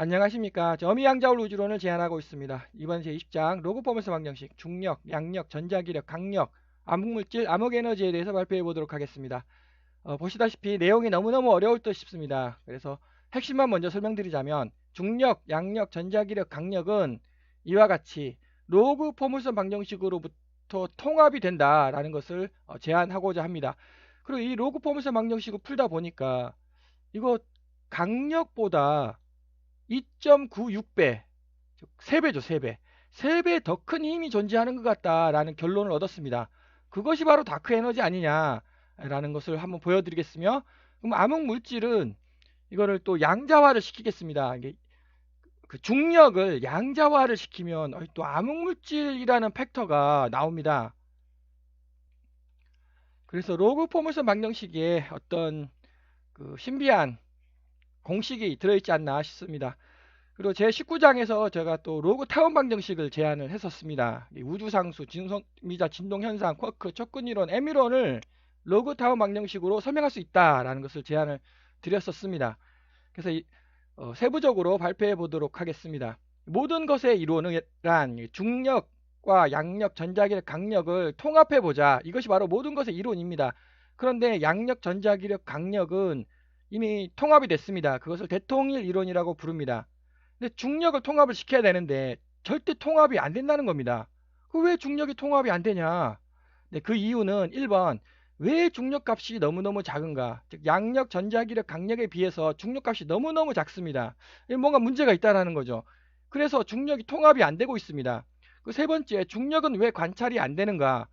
안녕하십니까. 점이양자울 우주론을 제안하고 있습니다. 이번 제20장 로그 포먼스 방정식, 중력, 양력, 전자기력, 강력, 암흑물질, 암흑에너지에 대해서 발표해 보도록 하겠습니다. 보시다시피 내용이 너무너무 어려울 듯 싶습니다. 그래서 핵심만 먼저 설명드리자면 중력, 양력, 전자기력, 강력은 이와 같이 로그 포물선 방정식으로부터 통합이 된다라는 것을 제안하고자 합니다. 그리고 이 로그 포물선 방정식을 풀다 보니까 이거 강력보다 2.96배, 3배죠, 3배. 3배 더 큰 힘이 존재하는 것 같다라는 결론을 얻었습니다. 그것이 바로 다크 에너지 아니냐라는 것을 한번 보여드리겠으며, 그럼 암흑 물질은 이거를 또 양자화를 시키겠습니다. 이게 그 중력을 양자화를 시키면 또 암흑 물질이라는 팩터가 나옵니다. 그래서 로그 포물선 방정식에 어떤 그 신비한 공식이 들어있지 않나 싶습니다. 그리고 제 19장에서 제가 또 로그 타원 방정식을 제안을 했었습니다. 우주상수, 진성미자, 진동현상, 쿼크, 척근이론, M이론을 로그 타원 방정식으로 설명할 수 있다라는 것을 제안을 드렸었습니다. 그래서 세부적으로 발표해 보도록 하겠습니다. 모든 것의 이론은 중력과 양력, 전자기력, 강력을 통합해 보자. 이것이 바로 모든 것의 이론입니다. 그런데 양력, 전자기력, 강력은 이미 통합이 됐습니다. 그것을 대통일 이론이라고 부릅니다. 근데 중력을 통합을 시켜야 되는데 절대 통합이 안 된다는 겁니다. 왜 중력이 통합이 안 되냐? 네, 그 이유는 1번 왜 중력값이 너무너무 작은가? 즉 양력, 전자기력, 강력에 비해서 중력값이 너무너무 작습니다. 뭔가 문제가 있다라는 거죠. 그래서 중력이 통합이 안 되고 있습니다. 그 세 번째, 중력은 왜 관찰이 안 되는가?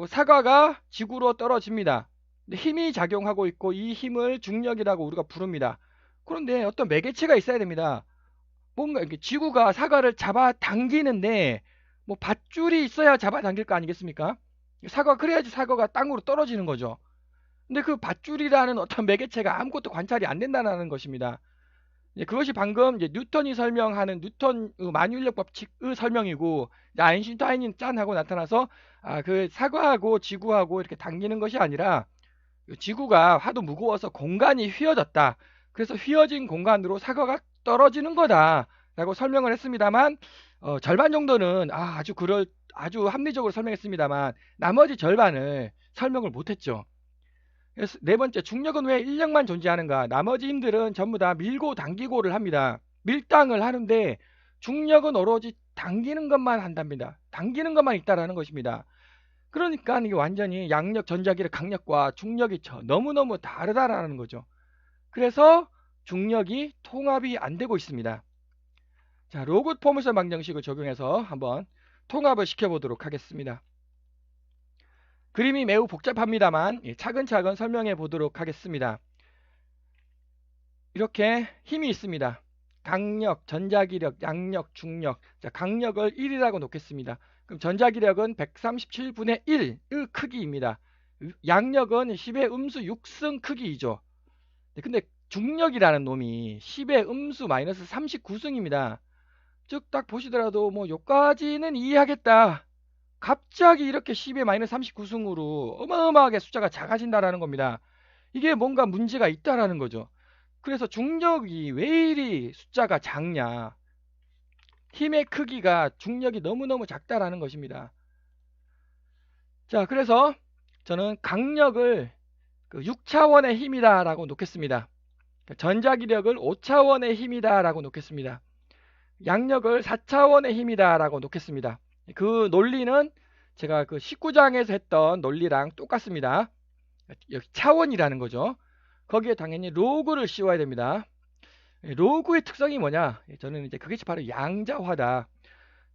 사과가 지구로 떨어집니다. 힘이 작용하고 있고 이 힘을 중력이라고 우리가 부릅니다. 그런데 어떤 매개체가 있어야 됩니다. 뭔가 이렇게 지구가 사과를 잡아 당기는데 뭐 밧줄이 있어야 잡아 당길 거 아니겠습니까? 사과 그래야지 사과가 땅으로 떨어지는 거죠. 근데 그 밧줄이라는 어떤 매개체가 아무것도 관찰이 안 된다는 것입니다. 그것이 방금 이제 뉴턴이 설명하는 뉴턴 만유인력 법칙의 설명이고, 아인슈타인이 짠 하고 나타나서 그 사과하고 지구하고 이렇게 당기는 것이 아니라 지구가 하도 무거워서 공간이 휘어졌다. 그래서 휘어진 공간으로 사과가 떨어지는 거다라고 설명을 했습니다만, 절반 정도는 아주 합리적으로 설명했습니다만 나머지 절반을 설명을 못했죠. 그래서 네 번째, 중력은 왜 인력만 존재하는가? 나머지 힘들은 전부 다 밀고 당기고를 합니다. 밀당을 하는데 중력은 오로지 당기는 것만 한답니다. 당기는 것만 있다라는 것입니다. 그러니까 이게 완전히 양력, 전자기력, 강력과 중력이 너무너무 다르다라는 거죠. 그래서 중력이 통합이 안 되고 있습니다. 자, 로그 포물선 방정식을 적용해서 한번 통합을 시켜보도록 하겠습니다. 그림이 매우 복잡합니다만 차근차근 설명해 보도록 하겠습니다. 이렇게 힘이 있습니다. 강력, 전자기력, 양력, 중력. 자, 강력을 1이라고 놓겠습니다. 그럼 전자기력은 137분의 1의 크기입니다. 양력은 10의 음수 6승 크기이죠. 근데 중력이라는 놈이 10의 음수 마이너스 39승입니다. 즉 딱 보시더라도 뭐 요까지는 이해하겠다. 갑자기 이렇게 10의 마이너스 39승으로 어마어마하게 숫자가 작아진다라는 겁니다. 이게 뭔가 문제가 있다라는 거죠. 그래서 중력이 왜 이리 숫자가 작냐? 힘의 크기가 중력이 너무너무 작다라는 것입니다. 자, 그래서 저는 강력을 6차원의 힘이다라고 놓겠습니다. 전자기력을 5차원의 힘이다라고 놓겠습니다. 양력을 4차원의 힘이다라고 놓겠습니다. 그 논리는 제가 그 19장에서 했던 논리랑 똑같습니다. 여기 차원이라는 거죠. 거기에 당연히 로그를 씌워야 됩니다. 로그의 특성이 뭐냐? 저는 이제 그것이 바로 양자화다.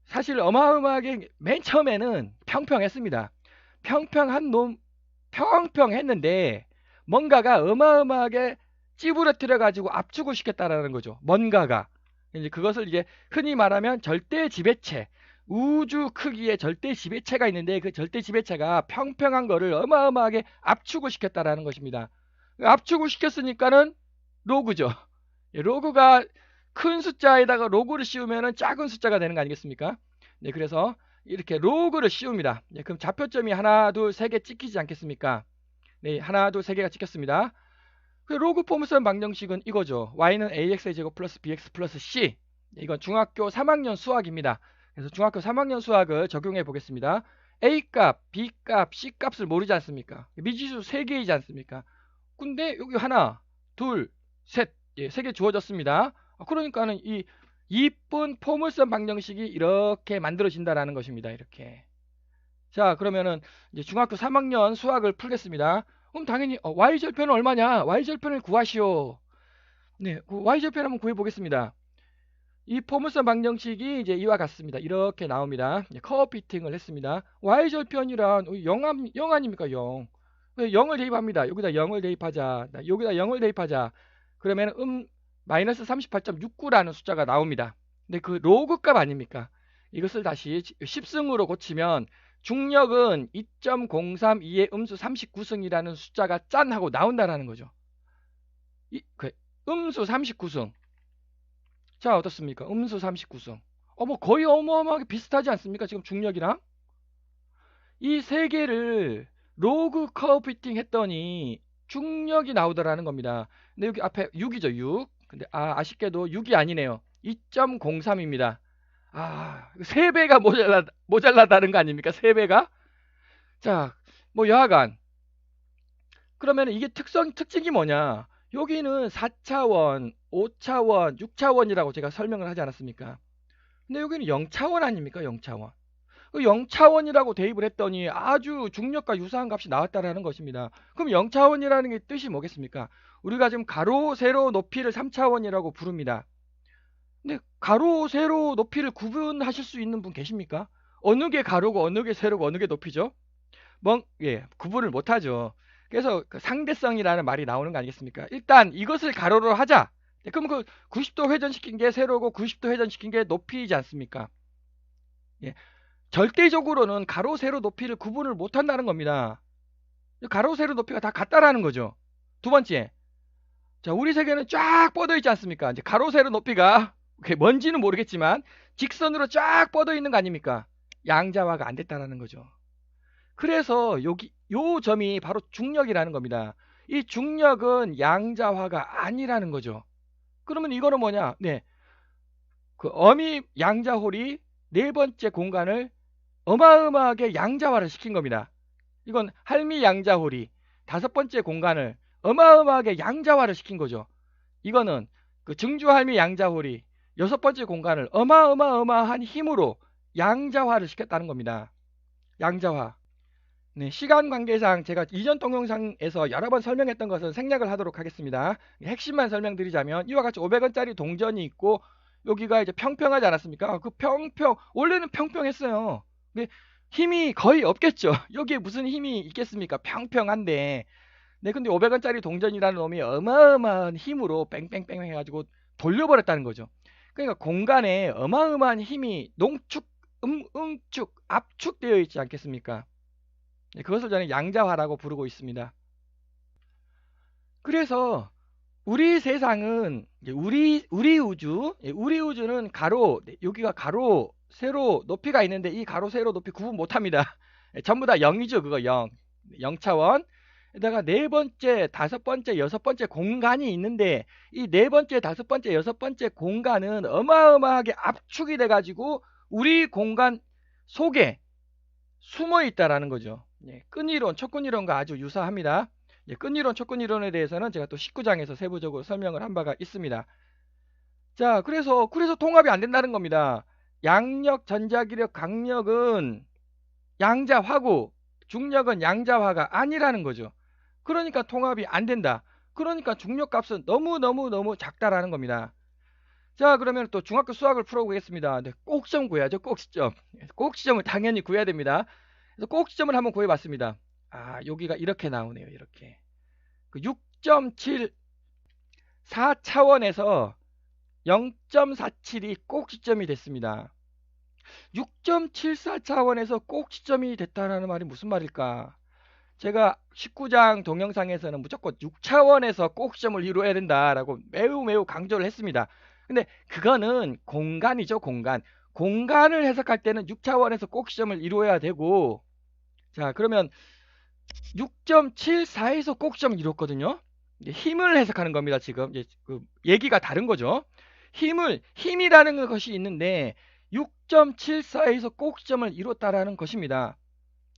사실 어마어마하게 맨 처음에는 평평했습니다. 평평했는데 뭔가가 어마어마하게 찌부러뜨려 가지고 압축을 시켰다라는 거죠. 뭔가가. 이제 그것을 이제 흔히 말하면 절대 지배체, 우주 크기의 절대 지배체가 있는데 그 절대 지배체가 평평한 거를 어마어마하게 압축을 시켰다라는 것입니다. 압축을 시켰으니까는 로그죠. 로그가 큰 숫자에다가 로그를 씌우면은 작은 숫자가 되는 거 아니겠습니까? 네, 그래서 이렇게 로그를 씌웁니다. 네, 그럼 좌표점이 하나, 둘, 세 개 찍히지 않겠습니까? 네, 하나, 둘, 세 개가 찍혔습니다. 그 로그 포물선 방정식은 이거죠. y는 ax의 제곱 플러스 bx 플러스 c. 이건 중학교 3학년 수학입니다. 그래서 중학교 3학년 수학을 적용해 보겠습니다. a값, b값, c값을 모르지 않습니까? 미지수 3개이지 않습니까? 근데 여기 하나, 둘, 셋, 예, 3개 주어졌습니다. 그러니까는 이 이쁜 포물선 방정식이 이렇게 만들어진다라는 것입니다. 이렇게. 자, 그러면은 이제 중학교 3학년 수학을 풀겠습니다. 그럼 당연히 y절편은 얼마냐? y절편을 구하시오. 네, 그 y절편 한번 구해 보겠습니다. 이 포물선 방정식이 이제 이와 같습니다. 이렇게 나옵니다. 커브 피팅을 했습니다. y절편이란 0 아닙니까? 0. 0을 대입합니다. 여기다 0을 대입하자. 여기다 0을 대입하자. 그러면 마이너스 38.69라는 숫자가 나옵니다. 근데 그 로그 값 아닙니까? 이것을 다시 10승으로 고치면 중력은 2.032의 음수 39승이라는 숫자가 짠 하고 나온다라는 거죠. 음수 39승. 자, 어떻습니까? 음수 39승. 뭐 거의 어마어마하게 비슷하지 않습니까? 지금 중력이랑. 이 세 개를 로그 커브 피팅 했더니 중력이 나오더라는 겁니다. 근데 여기 앞에 6이죠, 6. 근데 아쉽게도 6이 아니네요. 2.03입니다. 3배가 모자라다는 거 아닙니까? 3배가? 자, 뭐 여하간. 그러면 이게 특징이 뭐냐? 여기는 4차원, 5차원, 6차원이라고 제가 설명을 하지 않았습니까? 근데 여기는 0차원 아닙니까? 0차원. 0차원이라고 대입을 했더니 아주 중력과 유사한 값이 나왔다라는 것입니다. 그럼 0차원이라는 게 뜻이 뭐겠습니까? 우리가 지금 가로, 세로, 높이를 3차원이라고 부릅니다. 근데 가로, 세로, 높이를 구분하실 수 있는 분 계십니까? 어느 게 가로고 어느 게 세로고 어느 게 높이죠? 구분을 못하죠. 그래서 그 상대성이라는 말이 나오는 거 아니겠습니까? 일단 이것을 가로로 하자. 그럼 그 90도 회전시킨 게 세로고 90도 회전시킨 게 높이이지 않습니까? 예. 절대적으로는 가로, 세로, 높이를 구분을 못한다는 겁니다. 가로, 세로, 높이가 다 같다라는 거죠. 두 번째, 자, 우리 세계는 쫙 뻗어 있지 않습니까? 이제 가로, 세로, 높이가 뭔지는 모르겠지만 직선으로 쫙 뻗어 있는 거 아닙니까? 양자화가 안 됐다라는 거죠. 그래서 여기 요 점이 바로 중력이라는 겁니다. 이 중력은 양자화가 아니라는 거죠. 그러면 이거는 뭐냐? 네, 그 어미 양자홀이 네 번째 공간을 어마어마하게 양자화를 시킨 겁니다. 이건 할미 양자홀이 다섯 번째 공간을 어마어마하게 양자화를 시킨 거죠. 이거는 그 증주할미 양자홀이 여섯 번째 공간을 어마어마한 힘으로 양자화를 시켰다는 겁니다. 양자화. 네, 시간 관계상 제가 이전 동영상에서 여러 번 설명했던 것은 생략을 하도록 하겠습니다. 핵심만 설명드리자면 이와 같이 500원짜리 동전이 있고 여기가 이제 평평하지 않았습니까? 원래는 평평했어요. 근데 힘이 거의 없겠죠. 여기에 무슨 힘이 있겠습니까? 평평한데. 네, 근데 500원짜리 동전이라는 놈이 어마어마한 힘으로 뺑뺑뺑 해가지고 돌려버렸다는 거죠. 그러니까 공간에 어마어마한 힘이 농축, 응축, 압축되어 있지 않겠습니까? 네, 그것을 저는 양자화라고 부르고 있습니다. 그래서 우리 세상은 우리 우주는 가로, 여기가 가로, 세로, 높이가 있는데 이 가로, 세로, 높이 구분 못합니다. 전부 다 0이죠. 그거 0. 0차원. 에다가 네 번째, 다섯 번째, 여섯 번째 공간이 있는데 이 네 번째, 다섯 번째, 여섯 번째 공간은 어마어마하게 압축이 돼가지고 우리 공간 속에 숨어 있다라는 거죠. 끈이론, 척근이론과 아주 유사합니다. 끈이론, 척근이론에 대해서는 제가 또 19장에서 세부적으로 설명을 한 바가 있습니다. 자, 그래서 통합이 안 된다는 겁니다. 양력, 전자기력, 강력은 양자화고 중력은 양자화가 아니라는 거죠. 그러니까 통합이 안 된다. 그러니까 중력값은 너무 작다라는 겁니다. 자, 그러면 또 중학교 수학을 풀어보겠습니다. 네, 꼭지점 구해야죠. 꼭지점. 꼭지점을 당연히 구해야 됩니다. 그래서 꼭지점을 한번 구해봤습니다. 여기가 이렇게 나오네요. 이렇게. 그 6.7 4차원에서 0.47이 꼭지점이 됐습니다. 6.74차원에서 꼭지점이 됐다는 말이 무슨 말일까? 제가 19장 동영상에서는 무조건 6차원에서 꼭지점을 이루어야 된다라고 매우 강조를 했습니다. 근데 그거는 공간이죠, 공간. 공간을 해석할 때는 6차원에서 꼭지점을 이루어야 되고, 자, 그러면 6.74에서 꼭지점을 이뤘거든요. 이제 힘을 해석하는 겁니다. 지금 이제 그 얘기가 다른 거죠. 힘이라는 것이 있는데 6.74에서 꼭지점을 이뤘다라는 것입니다.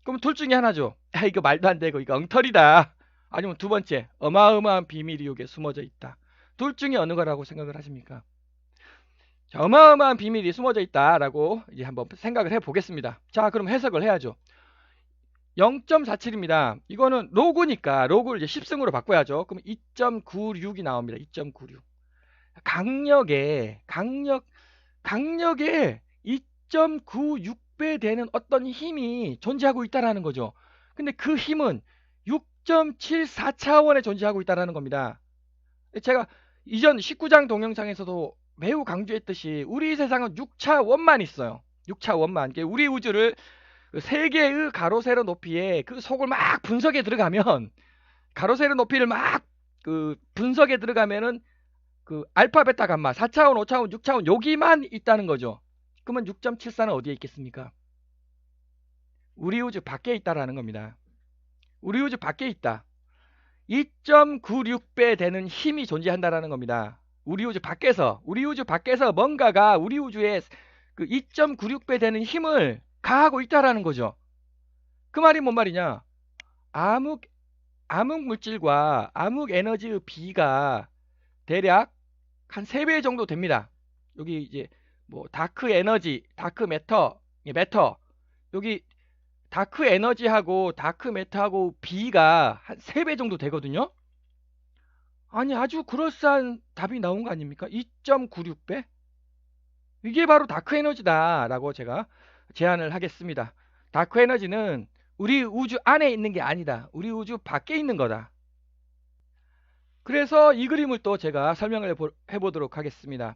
그럼 둘 중에 하나죠. 아, 이거 말도 안 되고 이거 엉터리다. 아니면 두 번째, 어마어마한 비밀이 여기에 숨어져 있다. 둘 중에 어느 거라고 생각을 하십니까? 자, 어마어마한 비밀이 숨어져 있다라고 이제 한번 생각을 해 보겠습니다. 자, 그럼 해석을 해야죠. 0.47입니다. 이거는 로그니까 로그를 이제 10승으로 바꿔야죠. 그럼 2.96이 나옵니다. 2.96. 강력에 2.96배 되는 어떤 힘이 존재하고 있다라는 거죠. 근데 그 힘은 6.74 차원에 존재하고 있다라는 겁니다. 제가 이전 19장 동영상에서도 매우 강조했듯이 우리 세상은 6차원만 있어요. 6차원만. 우리 우주를 세 개의 가로 세로 높이에 그 속을 막 분석에 들어가면 가로 세로 높이를 막 그 분석에 들어가면은 그 알파 베타 감마 4차원, 5차원, 6차원 여기만 있다는 거죠. 그러면 6.74는 어디에 있겠습니까? 우리 우주 밖에 있다라는 겁니다. 우리 우주 밖에 있다. 2.96배 되는 힘이 존재한다라는 겁니다. 우리 우주 밖에서 뭔가가 우리 우주에 그 2.96배 되는 힘을 가하고 있다라는 거죠. 그 말이 뭔 말이냐? 암흑 물질과 암흑 에너지의 비가 대략 한 3배 정도 됩니다. 여기 이제 뭐 다크 에너지, 다크 매터, 여기 다크 에너지하고 다크 매터하고 비가 한 3배 정도 되거든요. 아니 아주 그럴싸한 답이 나온 거 아닙니까? 2.96배? 이게 바로 다크 에너지다라고 제가 제안을 하겠습니다. 다크 에너지는 우리 우주 안에 있는 게 아니다. 우리 우주 밖에 있는 거다. 그래서 이 그림을 또 제가 설명을 해보도록 하겠습니다.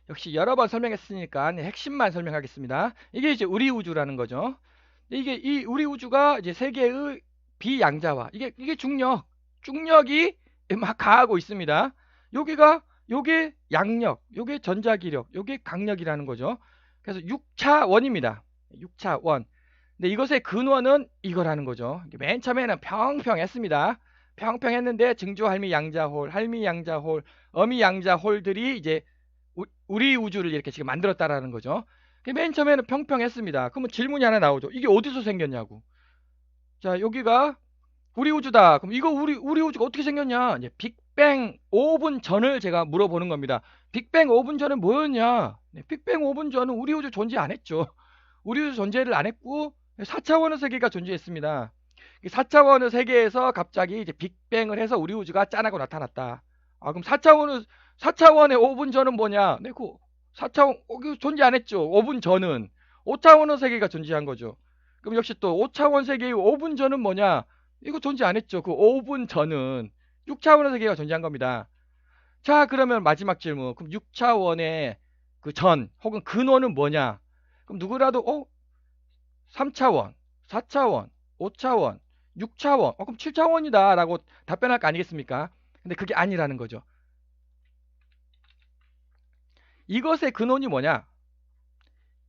역시 여러 번 설명했으니까 핵심만 설명하겠습니다. 이게 이제 우리 우주라는 거죠. 이게 이 우리 우주가 이제 세계의 비양자화, 이게 중력이 막 가하고 있습니다. 요게 양력, 요게 전자기력, 요게 강력이라는 거죠. 그래서 6차원입니다. 6차원. 근데 이것의 근원은 이거라는 거죠. 맨 처음에는 평평했습니다. 평평했는데 증조 할미 양자홀, 어미 양자홀들이 이제 우리 우주를 이렇게 지금 만들었다라는 거죠. 맨 처음에는 평평했습니다. 그러면 질문이 하나 나오죠. 이게 어디서 생겼냐고. 자, 여기가 우리 우주다. 그럼 이거 우리 우주가 어떻게 생겼냐? 이제 빅뱅 5분 전을 제가 물어보는 겁니다. 빅뱅 5분 전은 뭐였냐? 빅뱅 5분 전은 우리 우주 존재 안 했죠. 우리 우주 존재를 안 했고 4차원의 세계가 존재했습니다. 4차원의 세계에서 갑자기 이제 빅뱅을 해서 우리 우주가 짠하고 나타났다. 아, 그럼 4차원의 5분 전은 뭐냐? 네, 그 4차원 존재 안 했죠. 5분 전은 5차원의 세계가 존재한 거죠. 그럼 역시 또 5차원 세계의 5분 전은 뭐냐? 이거 존재 안 했죠. 그 5분 전은 6차원의 세계가 존재한 겁니다. 자, 그러면 마지막 질문. 그럼 6차원의 그 전 혹은 근원은 뭐냐? 그럼 누구라도 3차원, 4차원, 5차원, 6차원, 그럼 7차원이다 라고 답변할 거 아니겠습니까? 근데 그게 아니라는 거죠. 이것의 근원이 뭐냐?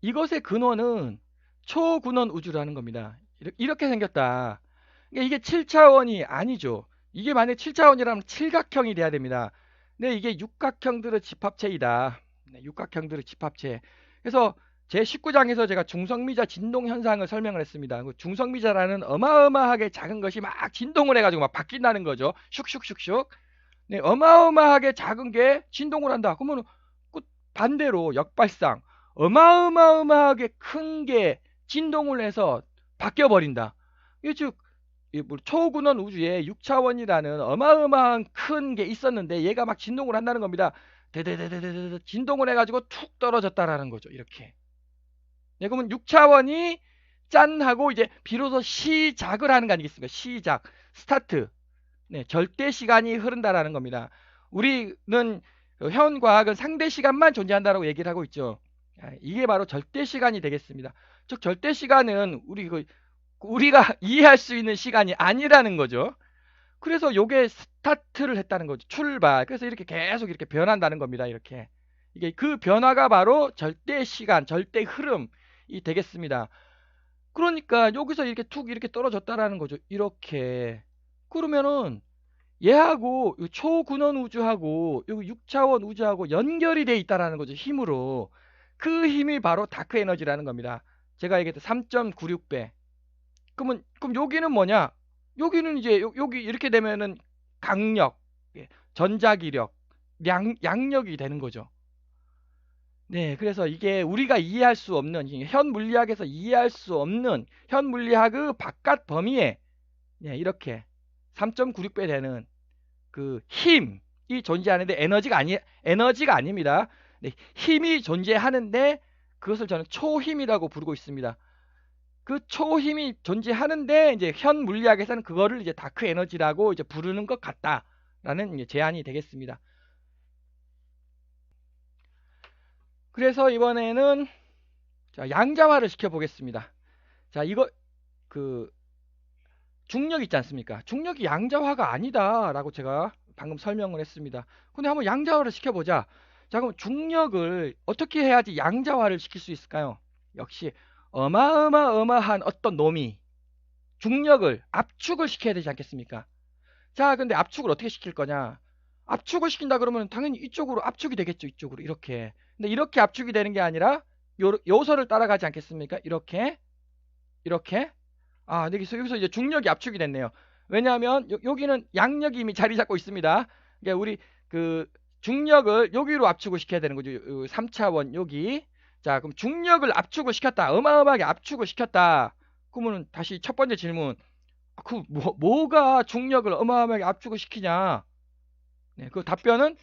이것의 근원은 초근원 우주라는 겁니다. 이렇게 생겼다. 그러니까 이게 7차원이 아니죠. 이게 만약 7차원이라면 칠각형이 돼야 됩니다. 근데 이게 육각형들의 집합체이다. 네, 육각형들의 집합체. 그래서 제 19장에서 제가 중성미자 진동 현상을 설명을 했습니다. 그 중성미자라는 어마어마하게 작은 것이 막 진동을 해가지고 막 바뀐다는 거죠. 슉슉슉슉. 네, 어마어마하게 작은 게 진동을 한다. 그러면 그 반대로 역발상 어마어마하게 큰 게 진동을 해서 바뀌어 버린다. 이게 즉 초근원 우주에 6차원이라는 어마어마한 큰 게 있었는데 얘가 막 진동을 한다는 겁니다. 데데데데데 진동을 해가지고 툭 떨어졌다라는 거죠. 이렇게. 네, 그러면 6차원이 짠 하고 이제 비로소 시작을 하는 거 아니겠습니까? 시작, 스타트. 네, 절대 시간이 흐른다라는 겁니다. 우리는 현 과학은 상대 시간만 존재한다라고 얘기를 하고 있죠. 이게 바로 절대 시간이 되겠습니다. 즉 절대 시간은 우리가 이해할 수 있는 시간이 아니라는 거죠. 그래서 요게 스타트를 했다는 거죠. 출발. 그래서 이렇게 계속 이렇게 변한다는 겁니다. 이렇게. 이게 그 변화가 바로 절대 시간, 절대 흐름이 되겠습니다. 그러니까 여기서 이렇게 툭 이렇게 떨어졌다라는 거죠. 이렇게. 그러면은 얘하고 요 초근원 우주하고 요 6차원 우주하고 연결이 돼 있다라는 거죠. 힘으로. 그 힘이 바로 다크 에너지라는 겁니다. 제가 얘기했던 3.96배. 그럼 여기는 뭐냐? 여기는 이제 여기 이렇게 되면은 강력, 예, 전자기력, 양력이 되는 거죠. 네, 그래서 이게 우리가 이해할 수 없는 현 물리학에서 이해할 수 없는 현 물리학의 바깥 범위에, 네, 이렇게 3.96배 되는 그 힘이 존재하는데 에너지가 아닙니다. 네, 힘이 존재하는데 그것을 저는 초힘이라고 부르고 있습니다. 그 초힘이 존재하는데 이제 현 물리학에서는 그거를 이제 다크 에너지라고 이제 부르는 것 같다라는 이제 제안이 되겠습니다. 그래서 이번에는 자, 양자화를 시켜 보겠습니다. 자, 이거 그 중력 있지 않습니까? 중력이 양자화가 아니다라고 제가 방금 설명을 했습니다. 근데 한번 양자화를 시켜보자. 자, 그럼 중력을 어떻게 해야지 양자화를 시킬 수 있을까요? 역시 어마어마한 어떤 놈이 중력을 압축을 시켜야 되지 않겠습니까? 자, 근데 압축을 어떻게 시킬 거냐? 압축을 시킨다 그러면 당연히 이쪽으로 압축이 되겠죠. 이쪽으로 이렇게. 근데 이렇게 압축이 되는 게 아니라 요소를 따라가지 않겠습니까? 이렇게. 아, 여기서 이제 중력이 압축이 됐네요. 왜냐하면 여기는 양력이 이미 자리 잡고 있습니다. 그러니까 우리 그 중력을 여기로 압축을 시켜야 되는 거죠. 3차원 여기. 자, 그럼 중력을 압축을 시켰다. 어마어마하게 압축을 시켰다. 그러면 다시 첫 번째 질문. 뭐가 중력을 어마어마하게 압축을 시키냐? 네, 그 답변은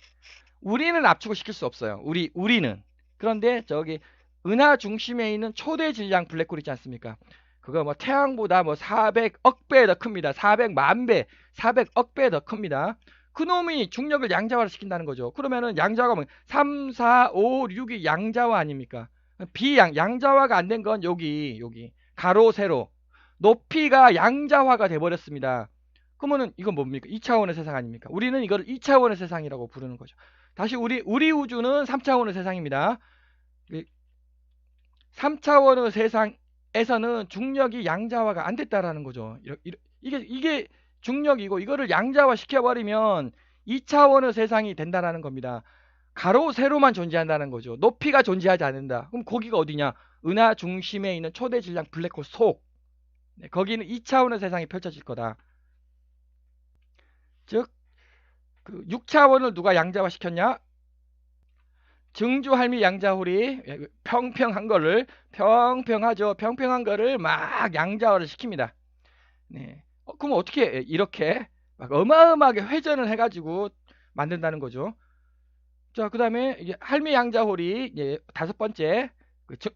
우리는 압축을 시킬 수 없어요. 우리는. 그런데 저기 은하 중심에 있는 초대 질량 블랙홀 있지 않습니까? 그거 뭐 태양보다 뭐 400억 배 더 큽니다. 400만 배, 400억 배 더 큽니다. 그놈이 중력을 양자화를 시킨다는 거죠. 그러면은 양자화가 뭐 3, 4, 5, 6이 양자화 아닙니까? 양자화가 안 된 건 여기 가로 세로 높이가 양자화가 돼 버렸습니다. 그러면은 이건 뭡니까? 2차원의 세상 아닙니까? 우리는 이걸 2차원의 세상이라고 부르는 거죠. 다시 우리 우주는 3차원의 세상입니다. 3차원의 세상에서는 중력이 양자화가 안 됐다라는 거죠. 이게 중력이고 이거를 양자화 시켜버리면 2차원의 세상이 된다라는 겁니다. 가로 세로만 존재한다는 거죠. 높이가 존재하지 않는다. 그럼 거기가 어디냐? 은하 중심에 있는 초대 질량 블랙홀 속. 네, 거기는 2차원의 세상이 펼쳐질 거다. 즉, 그 6차원을 누가 양자화 시켰냐? 증주할미 양자홀이 평평한 거를 평평한 거를 막 양자화를 시킵니다. 네. 그럼 어떻게 이렇게 막 어마어마하게 회전을 해가지고 만든다는 거죠. 자, 그 다음에 이제 할미 양자홀이 이제 다섯 번째,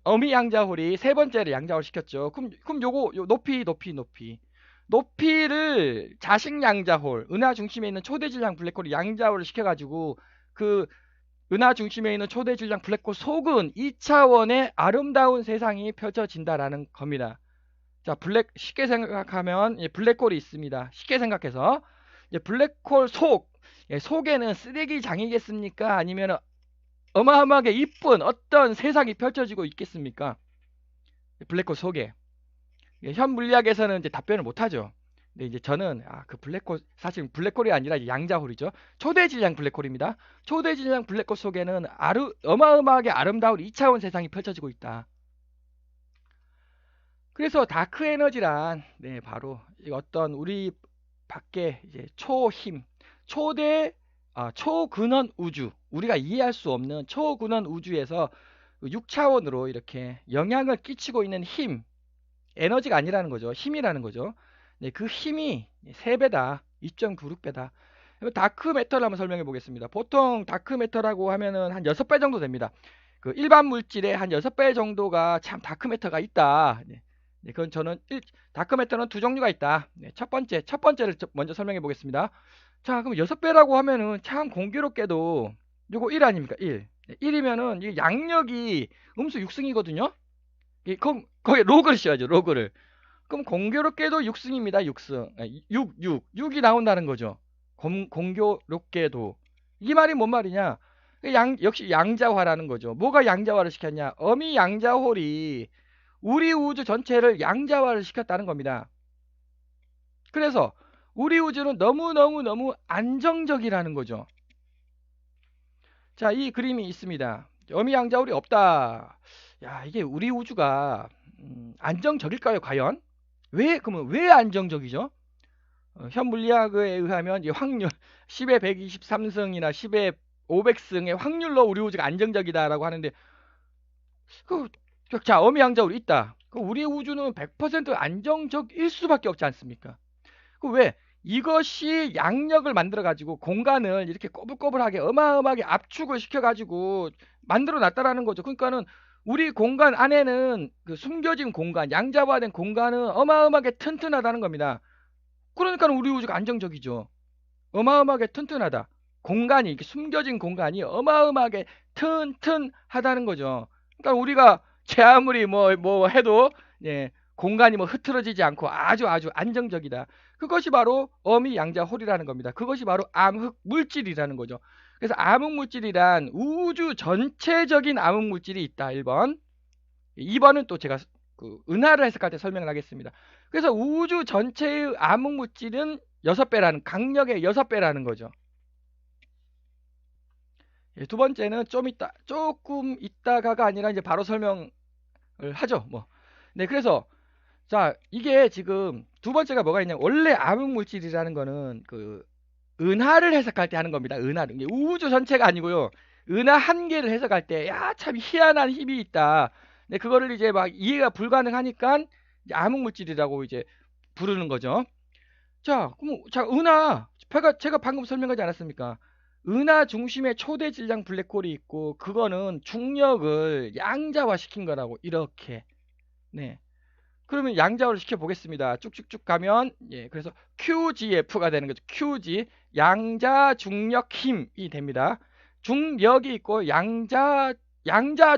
어미 양자홀이 세 번째를 양자화를 시켰죠. 그럼 요거 높이를 자식 양자홀, 은하 중심에 있는 초대 질량 블랙홀이 양자화를 시켜가지고 그 은하 중심에 있는 초대 질량 블랙홀 속은 2차원의 아름다운 세상이 펼쳐진다라는 겁니다. 자, 쉽게 생각하면 블랙홀이 있습니다. 쉽게 생각해서 블랙홀 속에는 쓰레기장이겠습니까? 아니면 어마어마하게 이쁜 어떤 세상이 펼쳐지고 있겠습니까? 블랙홀 속에. 현 물리학에서는 이제 답변을 못하죠. 근데 이제 저는 그 블랙홀 사실 블랙홀이 아니라 양자홀이죠. 초대질량 블랙홀입니다. 초대질량 블랙홀 속에는 어마어마하게 아름다운 2차원 세상이 펼쳐지고 있다. 그래서 다크 에너지란 바로 어떤 우리 밖에 이제 초근원 우주, 우리가 이해할 수 없는 초근원 우주에서 6차원으로 이렇게 영향을 끼치고 있는 힘, 에너지가 아니라는 거죠. 힘이라는 거죠. 네, 그 힘이 3배다. 2.96배다. 다크 매터를 한번 설명해 보겠습니다. 보통 다크 매터라고 하면은 한 6배 정도 됩니다. 그 일반 물질의 한 6배 정도가 참 다크 매터가 있다. 네, 그건 저는 다크 매터는 두 종류가 있다. 네, 첫 번째를 먼저 설명해 보겠습니다. 자, 그럼 6배라고 하면은 참 공교롭게도 요거 1 아닙니까? 1. 1이면은 이 양력이 음수 6승이거든요. 거기에 로그를 씌워야죠. 로그를. 그럼 공교롭게도 6승입니다. 6승. 6이 나온다는 거죠. 공교롭게도. 이 말이 뭔 말이냐? 역시 양자화라는 거죠. 뭐가 양자화를 시켰냐? 어미 양자홀이 우리 우주 전체를 양자화를 시켰다는 겁니다. 그래서 우리 우주는 너무너무너무 안정적이라는 거죠. 자, 이 그림이 있습니다. 어미양자울이 없다. 야, 이게 우리 우주가 안정적일까요, 과연? 그러면 왜 안정적이죠? 현 물리학에 의하면 이 확률 10의 123승이나 10의 500승의 확률로 우리 우주가 안정적이다라고 하는데, 그, 자, 어미양자울이 있다. 우리 우주는 100% 안정적일 수밖에 없지 않습니까? 왜? 이것이 양력을 만들어 가지고 공간을 이렇게 꼬불꼬불하게 어마어마하게 압축을 시켜 가지고 만들어 놨다라는 거죠. 그러니까는 우리 공간 안에는 그 숨겨진 공간, 양자화된 공간은 어마어마하게 튼튼하다는 겁니다. 그러니까 우리 우주가 안정적이죠. 어마어마하게 튼튼하다. 공간이, 이렇게 숨겨진 공간이 어마어마하게 튼튼하다는 거죠. 그러니까 우리가 제 아무리 뭐 해도, 예, 공간이 뭐 흐트러지지 않고 아주 아주 안정적이다. 그것이 바로 어미양자홀이라는 겁니다. 그것이 바로 암흑물질이라는 거죠. 그래서 암흑물질이란 우주 전체적인 암흑물질이 있다. 1번. 2번은 또 제가 그 은하를 해석할 때 설명을 하겠습니다. 그래서 우주 전체의 암흑물질은 6배라는, 강력의 6배라는 거죠. 예, 두 번째는 조금 있다가가 아니라 이제 바로 설명을 하죠. 뭐. 네, 그래서 자, 이게 지금 두 번째가 뭐가 있냐면, 원래 암흑물질이라는 거는 그 은하를 해석할 때 하는 겁니다. 은하를. 이게 우주 전체가 아니고요. 은하 한 개를 해석할 때, 야, 참 희한한 힘이 있다. 네, 그거를 이제 막 이해가 불가능하니까 이제 암흑물질이라고 이제 부르는 거죠. 자, 그럼 자, 제가 방금 설명하지 않았습니까? 은하 중심에 초대 질량 블랙홀이 있고, 그거는 중력을 양자화 시킨 거라고, 이렇게. 네. 그러면 양자화를 시켜 보겠습니다. 쭉쭉쭉 가면, 예, 그래서 QGF가 되는 거죠. QG, 양자 중력 힘이 됩니다. 중력이 있고 양자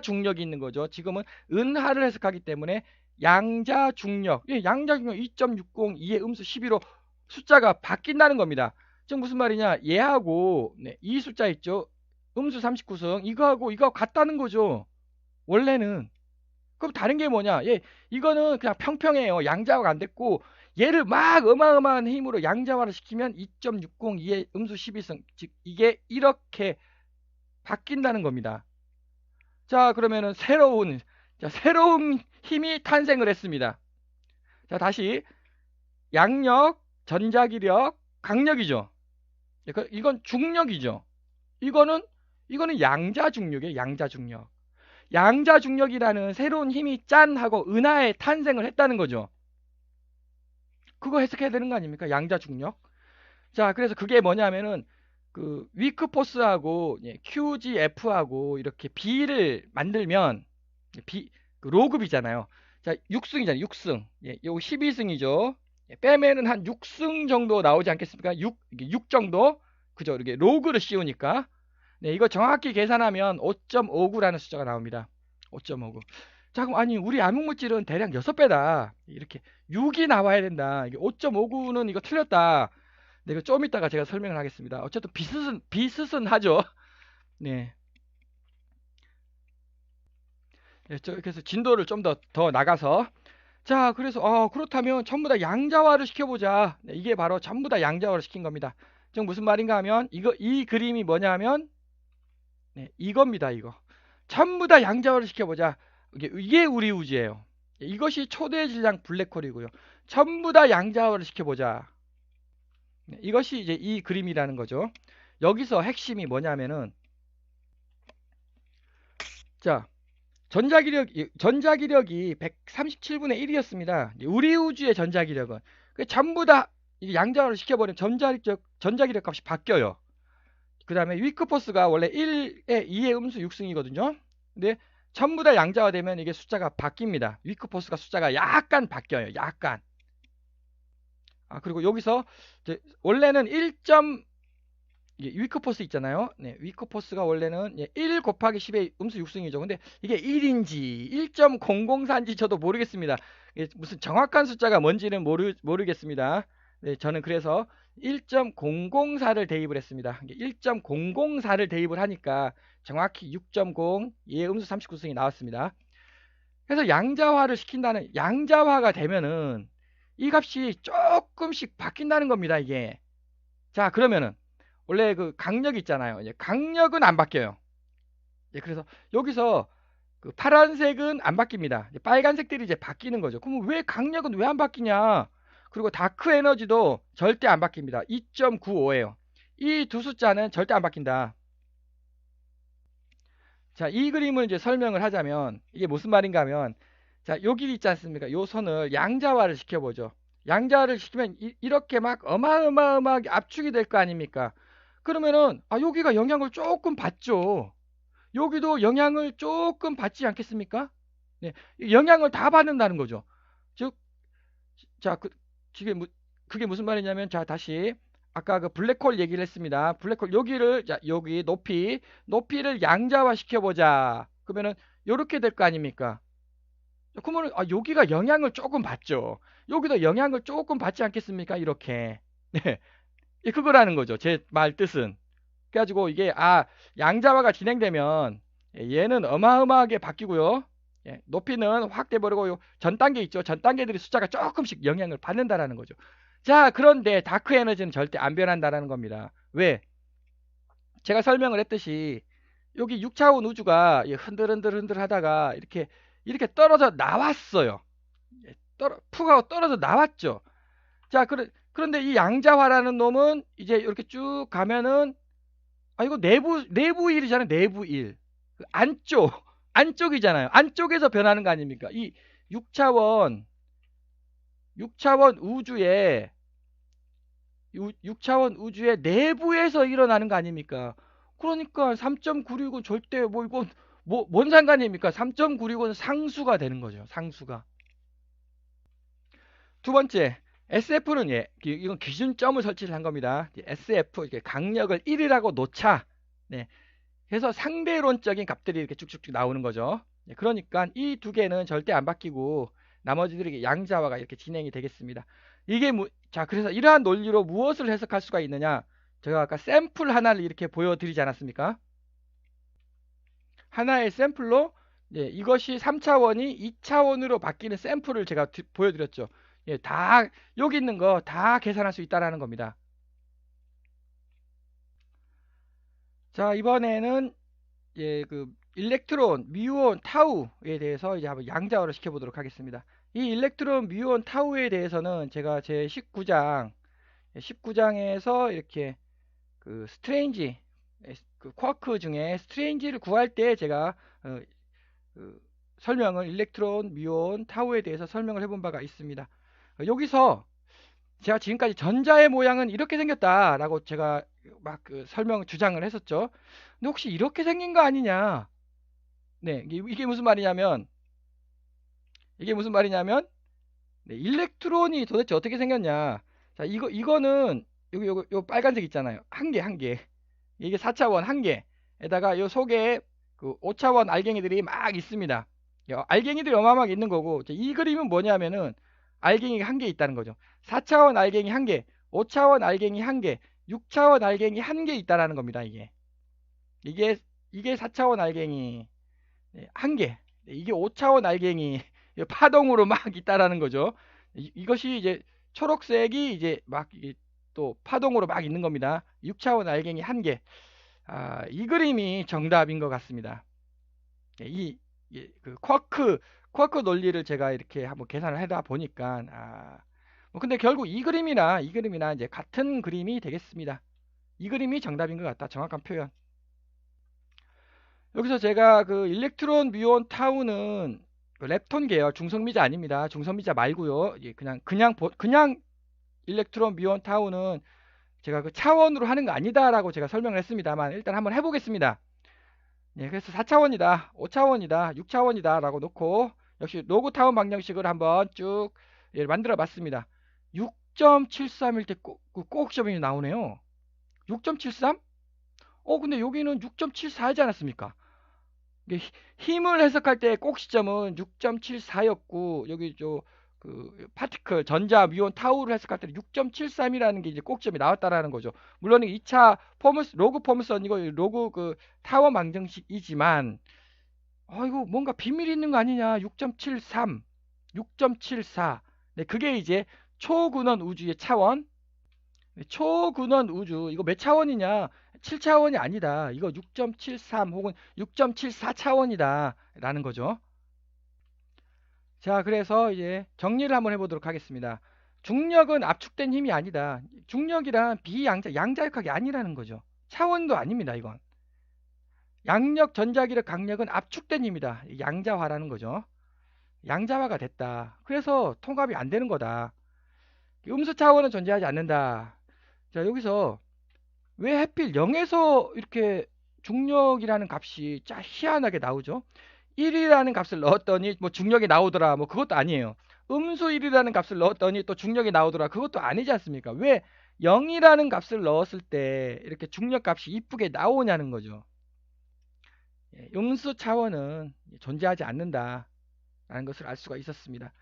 중력이 있는 거죠. 지금은 은하를 해석하기 때문에 양자 중력, 예, 양자 중력 2.60, 2의 음수 12로 숫자가 바뀐다는 겁니다. 즉 무슨 말이냐? 얘하고, 네, 이 숫자 있죠. 음수 39승, 이거하고 같다는 거죠. 원래는. 그럼 다른 게 뭐냐? 이거는 그냥 평평해요. 양자화가 안 됐고, 얘를 막 어마어마한 힘으로 양자화를 시키면 2.602의 음수 12승, 즉 이게 이렇게 바뀐다는 겁니다. 자, 그러면은 새로운 힘이 탄생을 했습니다. 자, 다시 양력, 전자기력, 강력이죠. 이건 중력이죠. 이거는 양자 중력이에요. 양자 중력. 양자 중력이라는 새로운 힘이 짠 하고 은하에 탄생을 했다는 거죠. 그거 해석해야 되는 거 아닙니까? 양자 중력. 자, 그래서 그게 뭐냐면은 그 위크 포스하고, 예, QGF하고 이렇게 B를 만들면 그 로급이잖아요. 자, 6승이잖아요. 6승. 예, 요거 12승이죠. 예, 빼면은 한 6승 정도 나오지 않겠습니까? 6 정도. 그죠? 이렇게 로그를 씌우니까. 네, 이거 정확히 계산하면 5.59라는 숫자가 나옵니다. 5.59. 자, 그럼 아니 우리 암흑물질은 대략 6배다. 이렇게 6이 나와야 된다. 이게 5.59는 이거 틀렸다. 네, 이거 좀 이따가 제가 설명을 하겠습니다. 어쨌든 비슷은 하죠. 네. 네, 그래서 진도를 좀 더 나가서, 자, 그래서 그렇다면 전부 다 양자화를 시켜보자. 네, 이게 바로 전부 다 양자화를 시킨 겁니다. 지금 무슨 말인가 하면 이 그림이 뭐냐면, 네, 이겁니다. 이거 전부 다 양자화를 시켜보자. 이게 우리 우주예요. 이것이 초대 질량 블랙홀이고요. 전부 다 양자화를 시켜보자. 네, 이것이 이제 이 그림이라는 거죠. 여기서 핵심이 뭐냐면은, 자, 전자기력이 137분의 1이었습니다. 우리 우주의 전자기력은 전부 다 양자화를 시켜버리면 전자기력 값이 바뀌어요. 그 다음에 위크포스가 원래 1의 2의 음수 6승이거든요. 근데 전부 다 양자화되면 이게 숫자가 바뀝니다. 위크포스가 숫자가 약간 바뀌어요. 약간. 그리고 여기서 원래는 위크포스 있잖아요. 네, 위크포스가 원래는 1 곱하기 10의 음수 6승이죠. 근데 이게 1인지 1.004인지 저도 모르겠습니다. 무슨 정확한 숫자가 뭔지는 모르겠습니다. 네, 저는 그래서 1.004를 대입을 했습니다. 1.004를 대입을 하니까 정확히 6.0, 의 음수 39승이 나왔습니다. 그래서 양자화가 되면은 이 값이 조금씩 바뀐다는 겁니다, 이게. 자, 그러면은 원래 그 강력 있잖아요. 이제 강력은 안 바뀌어요. 예, 그래서 여기서 그 파란색은 안 바뀝니다. 이제 빨간색들이 이제 바뀌는 거죠. 그럼 왜 강력은 왜 안 바뀌냐? 그리고 다크 에너지도 절대 안 바뀝니다. 2.95예요. 이 두 숫자는 절대 안 바뀐다. 자, 이 그림을 이제 설명을 하자면 이게 무슨 말인가 하면, 자, 요 길 있지 않습니까? 요 선을 양자화를 시켜보죠. 양자화를 시키면 이렇게 막 어마어마하게 압축이 될 거 아닙니까? 그러면은 여기가 영향을 조금 받죠. 여기도 영향을 조금 받지 않겠습니까? 네, 영향을 다 받는다는 거죠. 즉, 자, 그게 무슨 말이냐면, 자, 다시 아까 그 블랙홀 얘기를 했습니다. 블랙홀 여기를, 자, 여기 높이를 양자화 시켜보자. 그러면은 요렇게 될 거 아닙니까? 그러면 여기가 영향을 조금 받죠. 여기도 영향을 조금 받지 않겠습니까? 이렇게. 네, 그거라는 거죠. 제 말 뜻은. 그래가지고 이게 양자화가 진행되면 얘는 어마어마하게 바뀌고요. 예, 높이는 확 돼버리고 전 단계 있죠. 전 단계들이 숫자가 조금씩 영향을 받는다라는 거죠. 자, 그런데 다크 에너지는 절대 안 변한다라는 겁니다. 왜? 제가 설명을 했듯이 여기 6차원 우주가 흔들흔들 하다가 이렇게 떨어져 나왔어요. 푹 하고 떨어져 나왔죠. 자, 그런데 이 양자화라는 놈은 이제 이렇게 쭉 가면은 이거 내부 일이잖아요. 내부 일. 그 안쪽이잖아요. 안쪽에서 변하는 거 아닙니까? 이 6차원 6차원 우주의 6차원 우주의 내부에서 일어나는 거 아닙니까? 그러니까 3.96은 절대 뭐 이건 뭔 상관입니까? 3.96은 상수가 되는 거죠. 상수가. 두 번째, SF는 이건 기준점을 설치를 한 겁니다. SF 강력을 1이라고 놓자. 네. 그래서 상대론적인 값들이 이렇게 쭉쭉쭉 나오는 거죠. 그러니까 이 두 개는 절대 안 바뀌고 나머지들이 양자화가 이렇게 진행이 되겠습니다. 자, 그래서 이러한 논리로 무엇을 해석할 수가 있느냐? 제가 아까 샘플 하나를 이렇게 보여드리지 않았습니까? 하나의 샘플로 이것이 3차원이 2차원으로 바뀌는 샘플을 제가 보여드렸죠. 다 여기 있는 거 다 계산할 수 있다라는 겁니다. 자, 이번에는 그 일렉트론, 뮤온, 타우에 대해서 이제 한번 양자화를 시켜보도록 하겠습니다. 이 일렉트론, 뮤온, 타우에 대해서는 제가 제 19장에서 이렇게 그 스트레인지, 그 쿼크 중에 스트레인지를 구할 때 제가 그 설명을 일렉트론, 뮤온, 타우에 대해서 설명을 해본 바가 있습니다. 여기서 제가 지금까지 전자의 모양은 이렇게 생겼다라고 제가 막 그 주장을 했었죠. 근데 혹시 이렇게 생긴 거 아니냐? 네, 이게 무슨 말이냐면, 네, 일렉트론이 도대체 어떻게 생겼냐? 자, 이거는 요 빨간색 있잖아요. 한 개. 이게 4차원 한 개에다가 요 속에 그 5차원 알갱이들이 막 있습니다. 알갱이들이 어마어마하게 있는 거고, 이 그림은 뭐냐면은 알갱이가 한 개 있다는 거죠. 4차원 알갱이 한 개, 5차원 알갱이 한 개, 6차원 알갱이 한 개 있다라는 겁니다. 이게 4차원 알갱이 한 개, 이게 5차원 알갱이 파동으로 막 있다라는 거죠. 이것이 이제 초록색이 이제 막 또 파동으로 막 있는 겁니다. 6차원 알갱이 한 개. 이 그림이 정답인 것 같습니다. 그 쿼크 논리를 제가 이렇게 한번 계산을 해다 보니까 뭐 근데 결국 이 그림이나 이제 같은 그림이 되겠습니다. 이 그림이 정답인 것 같다. 정확한 표현. 여기서 제가 그 일렉트론, 뮤온, 타우는 그 렙톤 계열 중성미자 아닙니다. 중성미자 말고요. 그냥 일렉트론, 뮤온, 타우는 제가 그 차원으로 하는 거 아니다라고 제가 설명을 했습니다만 일단 한번 해보겠습니다. 그래서 4차원이다, 5차원이다, 6차원이다 라고 놓고 역시 로그 타운 방정식을 한번 쭉 만들어 봤습니다. 6.73일 때 꼭 시험이 나오네요. 6.73? 근데 여기는 6.74이지 않았습니까? 힘을 해석할 때 꼭 시점은 6.74였고 여기 그 파티클 전자 뮤온 타우를 해석할 때는 6.73이라는 게 이제 꼭지점이 나왔다라는 거죠. 물론 2차 로그 포물선 이거 로그 그 타워 방정식이지만 이거 뭔가 비밀이 있는 거 아니냐. 6.73, 6.74. 네, 그게 이제 초근원 우주의 차원. 초근원 우주 이거 몇 차원이냐? 7차원이 아니다. 이거 6.73 혹은 6.74 차원이다 라는 거죠. 자, 그래서 이제 정리를 한번 해보도록 하겠습니다. 중력은 압축된 힘이 아니다. 중력이란 양자역학이 아니라는 거죠. 차원도 아닙니다. 이건 양력, 전자기력, 강력은 압축된 힘이다. 양자화라는 거죠. 양자화가 됐다. 그래서 통합이 안 되는 거다. 음수 차원은 존재하지 않는다. 자, 여기서 왜 하필 0에서 이렇게 중력이라는 값이 짜 희한하게 나오죠? 1이라는 값을 넣었더니 뭐 중력이 나오더라. 뭐 그것도 아니에요. 음수 1이라는 값을 넣었더니 또 중력이 나오더라. 그것도 아니지 않습니까? 왜 0이라는 값을 넣었을 때 이렇게 중력 값이 이쁘게 나오냐는 거죠. 음수 차원은 존재하지 않는다라는 것을 알 수가 있었습니다.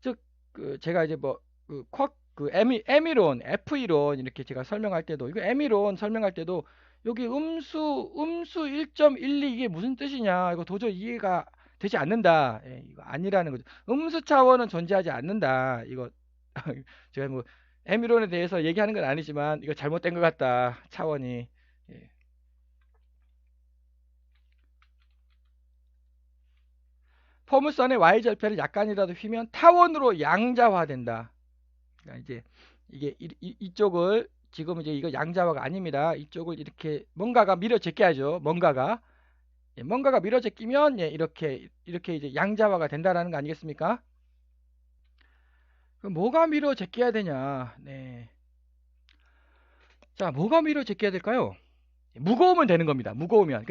즉, 제가 이제 M이론, F이론 이렇게 제가 설명할 때도 이거 M이론 설명할 때도 여기 음수 1.12 이게 무슨 뜻이냐 이거 도저히 이해가 되지 않는다. 이거 아니라는 거죠. 음수 차원은 존재하지 않는다. 이거 제가 뭐 M이론에 대해서 얘기하는 건 아니지만 이거 잘못된 것 같다. 차원이. 예. 포물선의 y절편을 약간이라도 휘면 타원으로 양자화된다. 그러니까 이제 이게 이쪽을 지금 이제 이거 양자화가 아닙니다. 이쪽을 이렇게 뭔가가 밀어 제껴야죠. 뭔가가 밀어 제끼면 이렇게 이제 양자화가 된다라는 거 아니겠습니까? 그럼 뭐가 밀어 제껴야 되냐? 네. 자, 뭐가 밀어 제껴야 될까요? 무거우면 되는 겁니다. 무거우면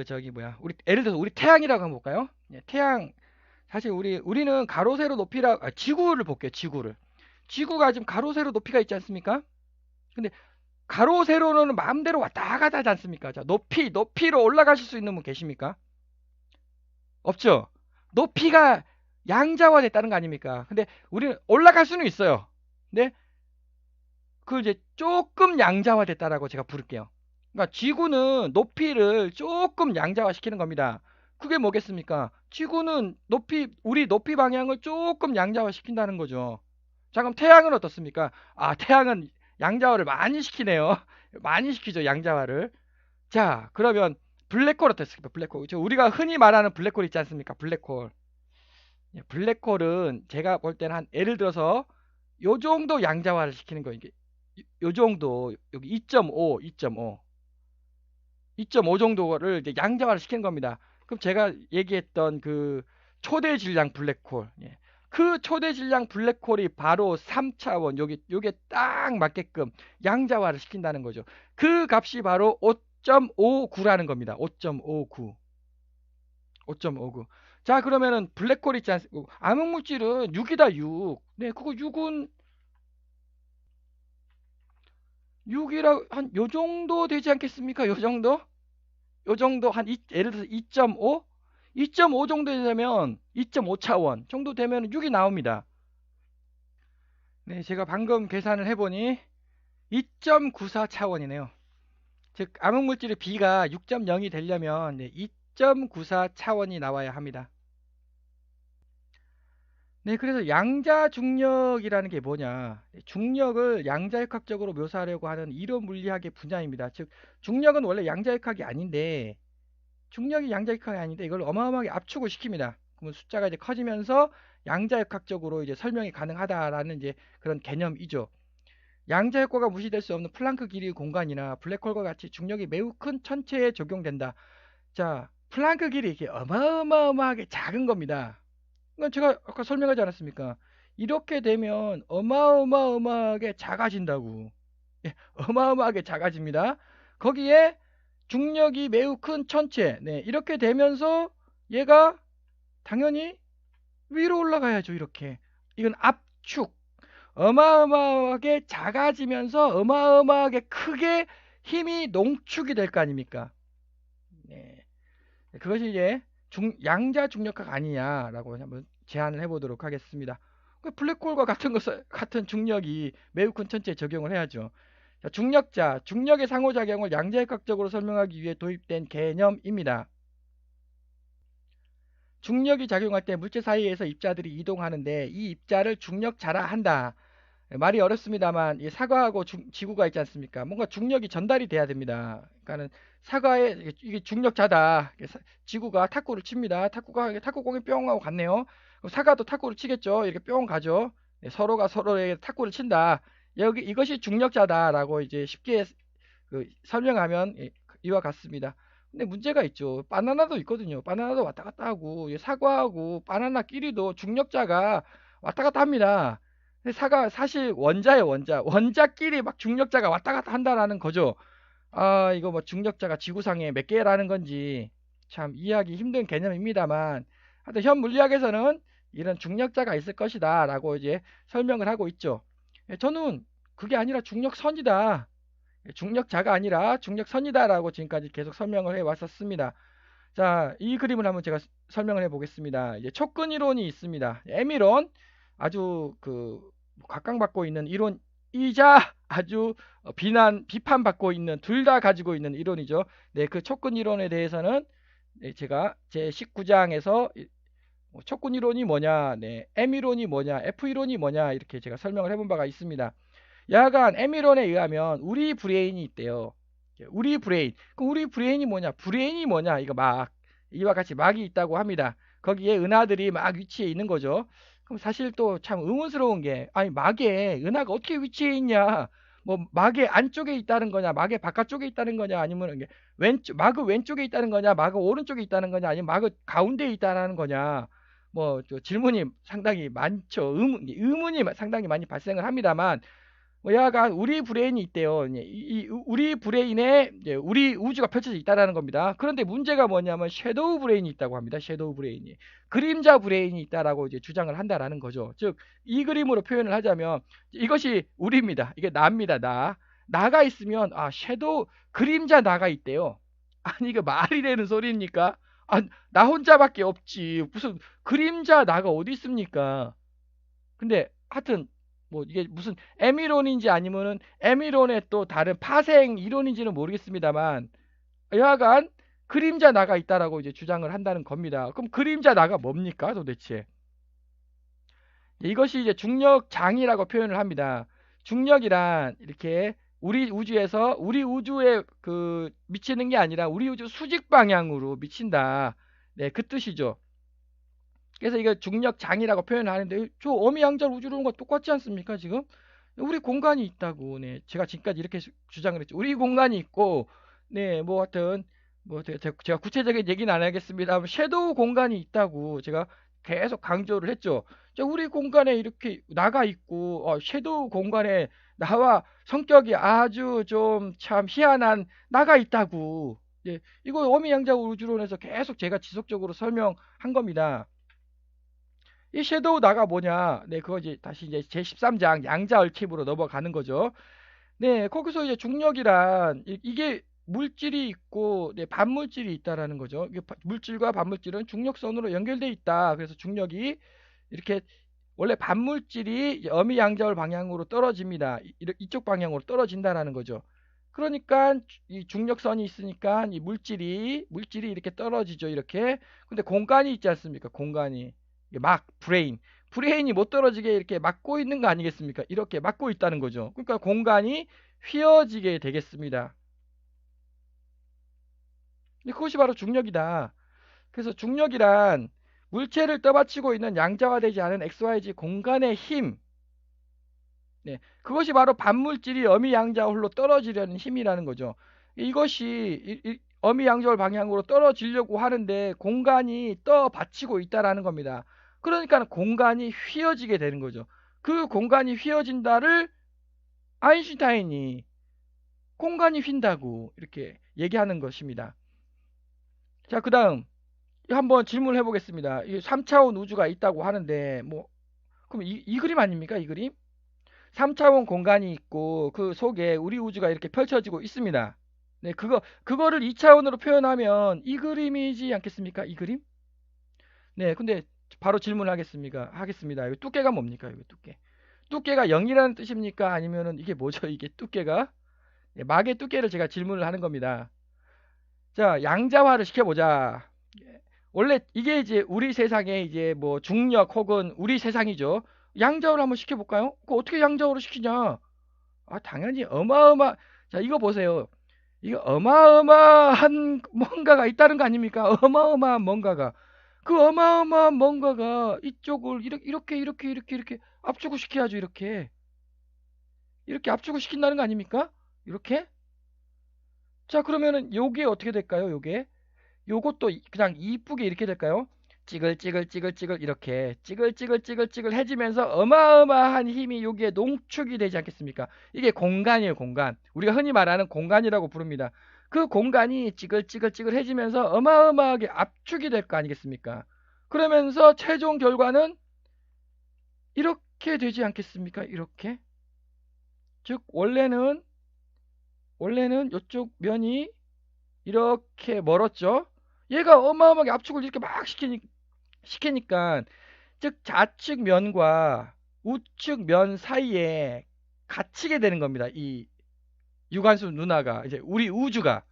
저기 뭐야? 우리 예를 들어서 우리 태양이라고 한번 볼까요? 태양 사실 우리는 가로 세로 지구를 볼게요. 지구가 지금 가로 세로 높이가 있지 않습니까? 근데 가로 세로는 마음대로 왔다 갔다 하지 않습니까? 자, 높이로 올라가실 수 있는 분 계십니까? 없죠. 높이가 양자화됐다는 거 아닙니까? 근데 우리는 올라갈 수는 있어요. 근데 그걸 이제 조금 양자화됐다라고 제가 부를게요. 그러니까 지구는 높이를 조금 양자화 시키는 겁니다. 그게 뭐겠습니까? 지구는 우리 높이 방향을 조금 양자화 시킨다는 거죠. 자, 그럼 태양은 어떻습니까? 아, 태양은 양자화를 많이 시키네요. 많이 시키죠, 양자화를. 자, 그러면 블랙홀 어떻습니까? 블랙홀. 우리가 흔히 말하는 블랙홀 있지 않습니까? 블랙홀. 블랙홀은 제가 볼 때는 예를 들어서 요 정도 양자화를 시키는 거 이게 요 정도 여기 2.5 정도를 이제 양자화를 시키는 겁니다. 그럼 제가 얘기했던 그 초대 질량 블랙홀, 그 초대 질량 블랙홀이 바로 3차원 요게 딱 맞게끔 양자화를 시킨다는 거죠. 그 값이 바로 5.59라는 겁니다. 5.59. 자, 그러면은 블랙홀 있지 않습니까? 암흑물질은 6이다 6. 네, 그거 6이라 한 요 정도 되지 않겠습니까? 요 정도? 예를 들어서 2.5 정도 되면 2.5 차원 정도 되면 6이 나옵니다. 네, 제가 방금 계산을 해보니 2.94 차원이네요. 즉 암흑물질의 B가 6.0이 되려면 2.94 차원이 나와야 합니다. 네, 그래서 양자중력이라는 게 뭐냐? 중력을 양자역학적으로 묘사하려고 하는 이론 물리학의 분야입니다. 즉 중력은 원래 양자역학이 아닌데 이걸 어마어마하게 압축을 시킵니다. 그러면 숫자가 이제 커지면서 양자역학적으로 이제 설명이 가능하다라는 이제 그런 개념이죠. 양자역과가 무시될 수 없는 플랑크 길이 공간이나 블랙홀과 같이 중력이 매우 큰 천체에 적용된다. 자, 플랑크 길이 이게 어마어마하게 작은 겁니다. 그러니까 제가 아까 설명하지 않았습니까? 이렇게 되면 어마어마하게 작아진다고. 어마어마하게 작아집니다. 거기에 중력이 매우 큰 천체. 이렇게 되면서 얘가 당연히 위로 올라가야죠. 이렇게. 이건 압축. 어마어마하게 작아지면서 어마어마하게 크게 힘이 농축이 될 거 아닙니까? 네. 그것이 이제 양자 중력학 아니냐라고 한번 제안을 해보도록 하겠습니다. 블랙홀과 같은 중력이 매우 큰 천체에 적용을 해야죠. 자, 중력의 상호작용을 양자역학적으로 설명하기 위해 도입된 개념입니다. 중력이 작용할 때 물체 사이에서 입자들이 이동하는데 이 입자를 중력자라 한다. 말이 어렵습니다만 이 사과하고 지구가 있지 않습니까? 뭔가 중력이 전달이 돼야 됩니다. 그러니까는 사과에 이게 중력자다. 지구가 탁구를 칩니다. 탁구공이 뿅 하고 갔네요. 그럼 사과도 탁구를 치겠죠. 이렇게 뿅 가죠. 네, 서로가 서로에게 탁구를 친다. 여기 이것이 중력자다라고 이제 쉽게 설명하면 이와 같습니다. 근데 문제가 있죠. 바나나도 있거든요. 바나나도 왔다 갔다 하고 사과하고 바나나끼리도 중력자가 왔다 갔다 합니다. 근데 사과 사실 원자예요, 원자. 원자끼리 막 중력자가 왔다 갔다 한다라는 거죠. 아, 이거 뭐 중력자가 지구상에 몇 개라는 건지 참 이해하기 힘든 개념입니다만 하여튼 현 물리학에서는 이런 중력자가 있을 것이다라고 이제 설명을 하고 있죠. 저는 그게 아니라 중력선이다. 중력자가 아니라 중력선이다라고 지금까지 계속 설명을 해 왔었습니다. 자, 이 그림을 한번 제가 설명을 해 보겠습니다. 이제 촉근 이론이 있습니다. M이론 아주 각광받고 있는 이론이자 아주 비판받고 있는 둘 다 가지고 있는 이론이죠. 네, 그 촉근 이론에 대해서는 네, 제가 제 19장에서 촉근 이론이 뭐냐, 네, M 이론이 뭐냐, F 이론이 뭐냐 이렇게 제가 설명을 해본 바가 있습니다. 야간 M 이론에 의하면 우리 브레인이 있대요. 우리 브레인. 그럼 우리 브레인이 뭐냐? 브레인이 뭐냐? 이거 이와 같이 막이 있다고 합니다. 거기에 은하들이 막 위치해 있는 거죠. 그럼 사실 또 참 의문스러운 게, 아니, 막에 은하가 어떻게 위치해 있냐? 뭐, 막의 안쪽에 있다는 거냐? 막의 바깥쪽에 있다는 거냐? 아니면 막의 왼쪽에 있다는 거냐? 막의 오른쪽에 있다는 거냐? 아니면 막의 가운데에 있다는 거냐? 뭐, 질문이 상당히 많죠. 의문이 상당히 많이 발생을 합니다만, 뭐 약간 우리 브레인이 있대요. 우리 브레인에 우리 우주가 펼쳐져 있다라는 겁니다. 그런데 문제가 뭐냐면 섀도우 브레인이 있다고 합니다. 섀도우 브레인이 그림자 브레인이 있다라고 이제 주장을 한다라는 거죠. 즉 이 그림으로 표현을 하자면 이것이 우리입니다. 이게 나입니다. 나가 있으면 섀도우 그림자 나가 있대요. 아니 이거 말이 되는 소리입니까? 나 혼자밖에 없지. 무슨 그림자 나가 어디 있습니까? 근데 하여튼 뭐 이게 무슨 M이론인지 아니면은 M이론의 또 다른 파생 이론인지는 모르겠습니다만 여하간 그림자 나가 있다라고 이제 주장을 한다는 겁니다. 그럼 그림자 나가 뭡니까 도대체? 이것이 이제 중력장이라고 표현을 합니다. 중력이란 이렇게 우리 우주에 미치는 게 아니라 우리 우주 수직 방향으로 미친다. 네, 그 뜻이죠. 그래서 이거 중력장이라고 표현을 하는데 저 어미양자 우주론과 똑같지 않습니까 지금? 우리 공간이 있다고. 네, 제가 지금까지 이렇게 주장을 했죠. 우리 공간이 있고 네, 뭐 하여튼 뭐 제가 구체적인 얘기는 안 하겠습니다. 섀도우 공간이 있다고 제가 계속 강조를 했죠. 우리 공간에 이렇게 나가 있고 섀도우 공간에 나와 성격이 아주 좀 참 희한한 나가 있다고. 예, 이거 어미양자 우주론에서 계속 제가 지속적으로 설명한 겁니다. 이 섀도우 나가 뭐냐? 네, 그거 이제 다시 이제 제 13장 양자 얽힘으로 넘어가는 거죠. 네, 거기서 이제 중력이란 이게 물질이 있고 네, 반물질이 있다라는 거죠. 이게 물질과 반물질은 중력선으로 연결돼 있다. 그래서 중력이 이렇게 원래 반물질이 어미양자울 방향으로 떨어집니다. 이쪽 방향으로 떨어진다라는 거죠. 그러니까 이 중력선이 있으니까 이 물질이 이렇게 떨어지죠. 이렇게. 근데 공간이 있지 않습니까? 공간이. 브레인이 못 떨어지게 이렇게 막고 있는 거 아니겠습니까? 이렇게 막고 있다는 거죠. 그러니까 공간이 휘어지게 되겠습니다. 그것이 바로 중력이다. 그래서 중력이란 물체를 떠받치고 있는 양자화되지 않은 XYZ 공간의 힘. 네, 그것이 바로 반물질이 어미양자홀로 떨어지려는 힘이라는 거죠. 이것이 어미양자홀 방향으로 떨어지려고 하는데 공간이 떠받치고 있다라는 겁니다. 그러니까 공간이 휘어지게 되는 거죠. 그 공간이 휘어진다를 아인슈타인이 공간이 휜다고 이렇게 얘기하는 것입니다. 자, 그 다음 한번 질문을 해보겠습니다. 3차원 우주가 있다고 하는데 뭐 그럼 이 그림 아닙니까? 이 그림? 3차원 공간이 있고 그 속에 우리 우주가 이렇게 펼쳐지고 있습니다. 네, 그거를 2차원으로 표현하면 이 그림이지 않겠습니까? 이 그림? 네, 근데 바로 질문하겠습니다. 이거 두께가 뭡니까? 이거 두께. 두께가 0이라는 뜻입니까? 아니면은 이게 뭐죠? 이게 두께가? 네, 막의 두께를 제가 질문을 하는 겁니다. 자, 양자화를 시켜보자. 원래 이게 이제 우리 세상에 이제 뭐 중력 혹은 우리 세상이죠. 양자호를 한번 시켜볼까요? 그 어떻게 양자호로 시키냐? 아, 당연히 자, 이거 보세요. 이거 어마어마한 뭔가가 있다는 거 아닙니까? 어마어마한 뭔가가. 그 어마어마한 뭔가가 이쪽을 이렇게 압축을 시켜야죠. 이렇게 압축을 시킨다는 거 아닙니까? 이렇게. 자, 그러면은 요게 어떻게 될까요? 요것도 그냥 이쁘게 이렇게 될까요? 찌글찌글 이렇게 찌글 해지면서 어마어마한 힘이 여기에 농축이 되지 않겠습니까? 이게 공간이에요, 공간. 우리가 흔히 말하는 공간이라고 부릅니다. 그 공간이 찌글 해지면서 어마어마하게 압축이 될 거 아니겠습니까? 그러면서 최종 결과는 이렇게 되지 않겠습니까? 이렇게. 즉 원래는 이쪽 면이 이렇게 멀었죠. 얘가 어마어마하게 압축을 이렇게 막 시키니까 즉 좌측 면과 우측 면 사이에 갇히게 되는 겁니다. 이 유관순 누나가 이제 우리 우주가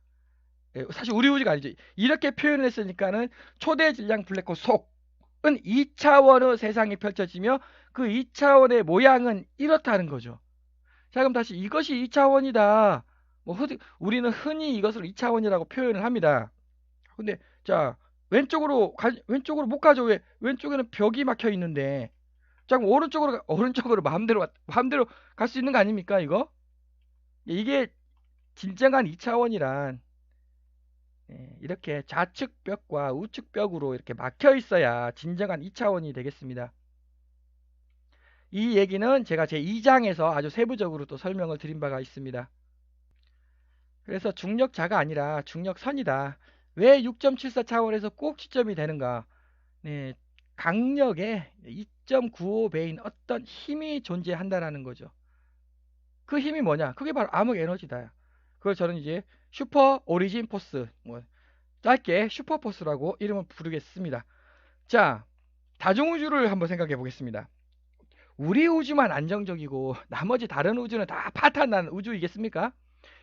사실 우리 우주가 아니죠. 이렇게 표현을 했으니까는 초대 질량 블랙홀 속은 2차원의 세상이 펼쳐지며 그 2차원의 모양은 이렇다는 거죠. 자, 그럼 다시 이것이 2차원이다. 우리는 흔히 이것을 2차원이라고 표현을 합니다. 근데 자, 왼쪽으로 못 가죠. 왜? 왼쪽에는 벽이 막혀 있는데. 자, 그럼 오른쪽으로 마음대로 갈 수 있는 거 아닙니까, 이거? 이게 진정한 2차원이란 이렇게 좌측 벽과 우측 벽으로 이렇게 막혀 있어야 진정한 2차원이 되겠습니다. 이 얘기는 제가 제 2장에서 아주 세부적으로 또 설명을 드린 바가 있습니다. 그래서 중력자가 아니라 중력선이다. 왜 6.74 차원에서 꼭 지점이 되는가? 네, 강력의 2.95배인 어떤 힘이 존재한다라는 거죠. 그 힘이 뭐냐? 그게 바로 암흑 에너지다. 그걸 저는 이제 슈퍼 오리진 포스, 짧게 슈퍼 포스라고 이름을 부르겠습니다. 자, 다중우주를 한번 생각해 보겠습니다. 우리 우주만 안정적이고 나머지 다른 우주는 다 파탄난 우주이겠습니까?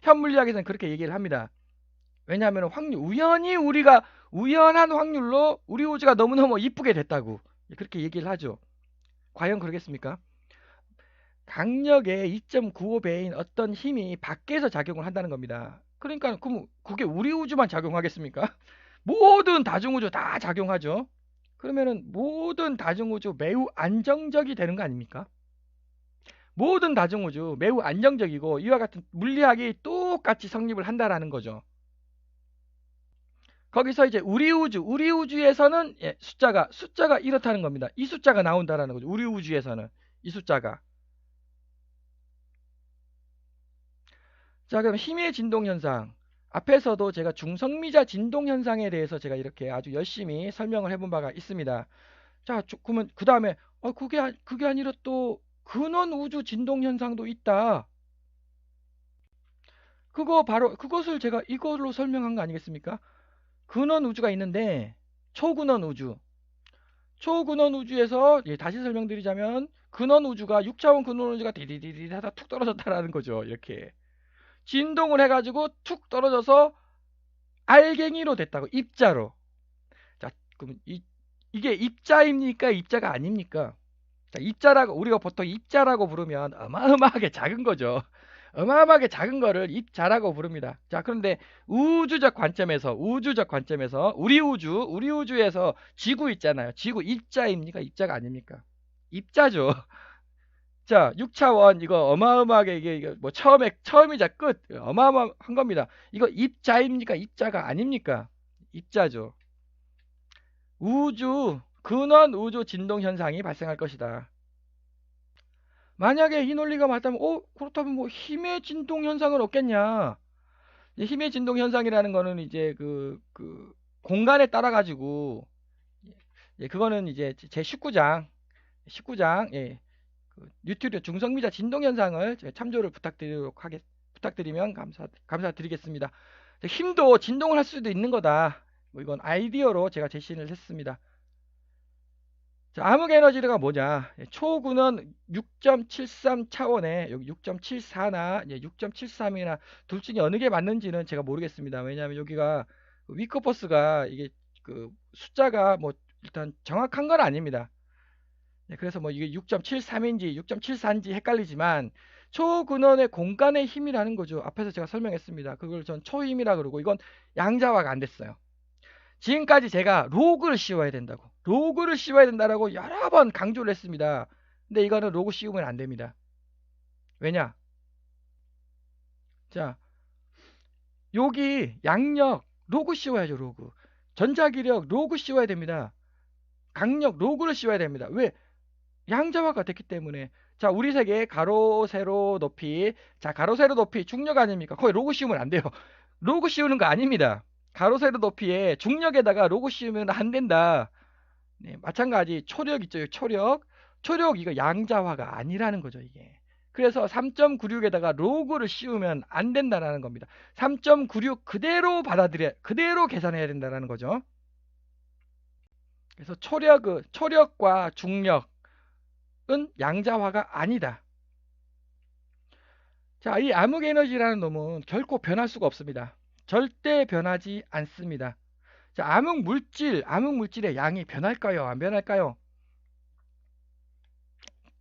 현물리학에서는 그렇게 얘기를 합니다. 왜냐하면 우연한 확률로 우리 우주가 너무너무 이쁘게 됐다고 그렇게 얘기를 하죠. 과연 그러겠습니까? 강력의 2.95배인 어떤 힘이 밖에서 작용을 한다는 겁니다. 그러니까 그럼 그게 우리 우주만 작용하겠습니까? 모든 다중우주 다 작용하죠. 그러면은 모든 다중우주 매우 안정적이 되는 거 아닙니까? 모든 다중우주 매우 안정적이고 이와 같은 물리학이 똑같이 성립을 한다라는 거죠. 거기서 이제 우리 우주에서는 숫자가 이렇다는 겁니다. 이 숫자가 나온다라는 거죠. 우리 우주에서는 이 숫자가. 자, 그럼 힘의 진동 현상. 앞에서도 제가 중성미자 진동 현상에 대해서 제가 이렇게 아주 열심히 설명을 해본 바가 있습니다. 자, 그러면 그 다음에 그게 아니라 또 근원 우주 진동 현상도 있다. 그것을 제가 이걸로 설명한 거 아니겠습니까? 근원 우주가 있는데 초근원 우주에서 다시 설명드리자면 근원 우주가 6차원 근원 우주가 디디디디 하다 툭 떨어졌다라는 거죠. 이렇게 진동을 해가지고 툭 떨어져서 알갱이로 됐다고 입자로. 자, 그럼 이게 입자입니까? 입자가 아닙니까? 자, 우리가 보통 입자라고 부르면 어마어마하게 작은 거죠. 어마어마하게 작은 거를 입자라고 부릅니다. 자, 그런데 우주적 관점에서 우리 우주에서 지구 있잖아요. 지구 입자입니까? 입자가 아닙니까? 입자죠. 자, 6차원 이거 어마어마하게 이게 뭐 처음이자 끝 어마어마한 겁니다. 이거 입자입니까? 입자가 아닙니까? 입자죠. 근원 우주 진동 현상이 발생할 것이다. 만약에 이 논리가 맞다면 그렇다면 뭐 힘의 진동 현상은 없겠냐? 힘의 진동 현상이라는 거는 이제 그 공간에 따라 가지고 그거는 이제 제 19장 뉴트리노 중성미자 진동 현상을 참조를 부탁드리면 감사드리겠습니다. 힘도 진동을 할 수도 있는 거다. 이건 아이디어로 제가 제시를 했습니다. 자, 암흑 에너지가 뭐냐? 초근은 6.73 차원에 여기 6.74나 6.73이나 둘 중에 어느 게 맞는지는 제가 모르겠습니다. 왜냐하면 여기가 위커퍼스가 이게 숫자가 뭐 일단 정확한 건 아닙니다. 네, 그래서 뭐 이게 6.73인지 6.74인지 헷갈리지만 초근원의 공간의 힘이라는 거죠. 앞에서 제가 설명했습니다. 그걸 전 초힘이라 그러고 이건 양자화가 안 됐어요. 지금까지 제가 로그를 씌워야 된다고 로그를 씌워야 된다라고 여러 번 강조를 했습니다. 근데 이거는 로그 씌우면 안 됩니다. 왜냐? 자, 여기 양력 로그 씌워야죠. 로그. 전자기력 로그 씌워야 됩니다. 강력 로그를 씌워야 됩니다. 왜? 양자화가 됐기 때문에. 자, 우리 세계 가로 세로 높이. 자, 가로 세로 높이 중력 아닙니까? 거기 로그 씌우면 안 돼요. 로그 씌우는 거 아닙니다. 가로 세로 높이에 중력에다가 로그 씌우면 안 된다. 네, 마찬가지 초력 있죠. 초력. 초력 이거 양자화가 아니라는 거죠, 이게. 그래서 3.96에다가 로그를 씌우면 안 된다라는 겁니다. 3.96 그대로 받아들여 그대로 계산해야 된다라는 거죠. 그래서 초력과 중력은 양자화가 아니다. 자, 이 암흑 에너지라는 놈은 결코 변할 수가 없습니다. 절대 변하지 않습니다. 자, 암흑 물질의 양이 변할까요? 안 변할까요?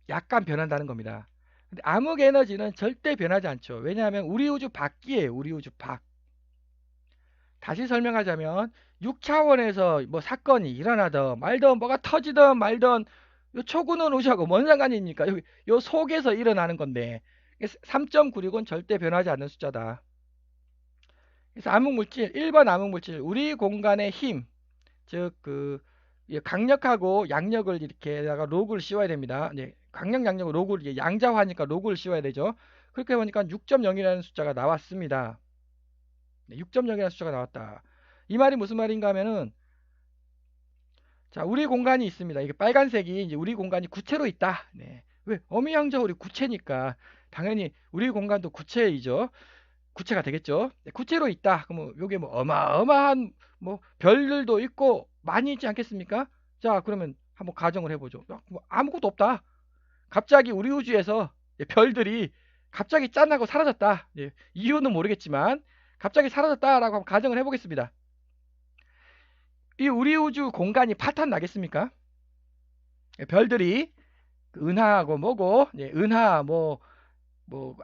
약간 변한다는 겁니다. 근데 암흑 에너지는 절대 변하지 않죠. 왜냐하면 우리 우주 밖이에요. 우리 우주 밖. 다시 설명하자면 6차원에서 뭐 사건이 일어나든 말든 뭐가 터지든 말든 요 초근원 우주하고 뭔 상관입니까? 여기 요 속에서 일어나는 건데 3.96은 절대 변하지 않는 숫자다. 그래서 암흑물질 1번 암흑물질 우리 공간의 힘 즉 그 강력하고 양력을 이렇게다가 로그를 씌워야 됩니다. 네, 강력 양력 로그를 양자화니까 로그를 씌워야 되죠. 그렇게 보니까 6.0이라는 숫자가 나왔습니다. 네, 6.0이라는 숫자가 나왔다. 이 말이 무슨 말인가 하면은 자, 우리 공간이 있습니다. 이게 빨간색이 이제 우리 공간이 구체로 있다. 네. 왜? 어미양자우리 구체니까 당연히 우리 공간도 구체이죠. 구체가 되겠죠. 네, 구체로 있다. 그러면 요게 뭐 어마어마한 뭐 별들도 있고 많이 있지 않겠습니까? 자, 그러면 한번 가정을 해보죠. 뭐 아무것도 없다. 갑자기 우리 우주에서 별들이 갑자기 짠하고 사라졌다. 예, 이유는 모르겠지만 갑자기 사라졌다라고 한번 가정을 해보겠습니다. 이 우리 우주 공간이 파탄 나겠습니까? 예, 별들이 그 은하고 뭐고 은하 뭐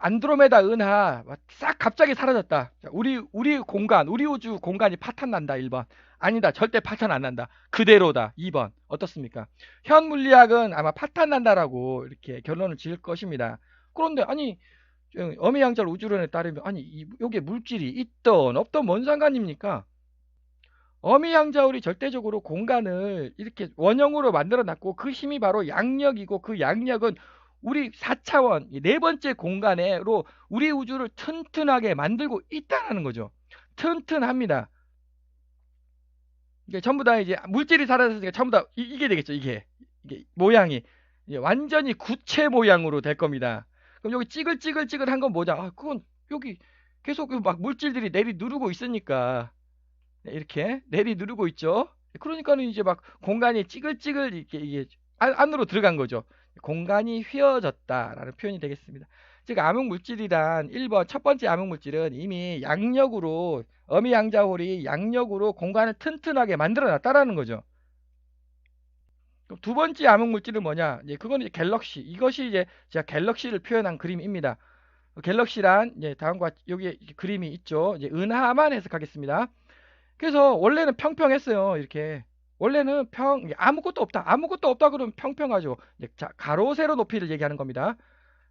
안드로메다 은하 싹 갑자기 사라졌다. 자, 우리 공간 우리 우주 공간이 파탄 난다. 1번 아니다. 절대 파탄 안 난다. 그대로다. 2번 어떻습니까? 현 물리학은 아마 파탄 난다라고 이렇게 결론을 지을 것입니다. 그런데 아니 어미양자 우주론에 따르면 아니 여기에 물질이 있던 없던 뭔 상관입니까? 어미양자울이 절대적으로 공간을 이렇게 원형으로 만들어 놨고 그 힘이 바로 양력이고 그 양력은 우리 4차원 네 번째 공간으로 우리 우주를 튼튼하게 만들고 있다는 거죠. 튼튼합니다. 이게 전부 다 이제 물질이 사라졌으니까 전부 다 이게 되겠죠. 이게 모양이 이제 완전히 구체 모양으로 될 겁니다. 그럼 여기 찌글찌글찌글한 건 뭐죠? 아, 그건 여기 계속 막 물질들이 내리 누르고 있으니까 네, 이렇게 내리 누르고 있죠. 그러니까는 이제 막 공간이 찌글찌글 이게 안으로 들어간 거죠. 공간이 휘어졌다라는 표현이 되겠습니다. 즉 암흑 물질이란 1번 첫 번째 암흑 물질은 이미 양력으로 어미양자홀이 양력으로 공간을 튼튼하게 만들어 놨다라는 거죠. 그럼 두 번째 암흑 물질은 뭐냐? 이제 그거는 이제 갤럭시. 이것이 이제 제가 갤럭시를 표현한 그림입니다. 갤럭시란 이제 다음과 여기 그림이 있죠. 이제 은하만 해석하겠습니다. 그래서 원래는 평평했어요. 이렇게. 원래는 아무것도 없다. 아무것도 없다 그러면 평평하죠. 자, 가로 세로 높이를 얘기하는 겁니다.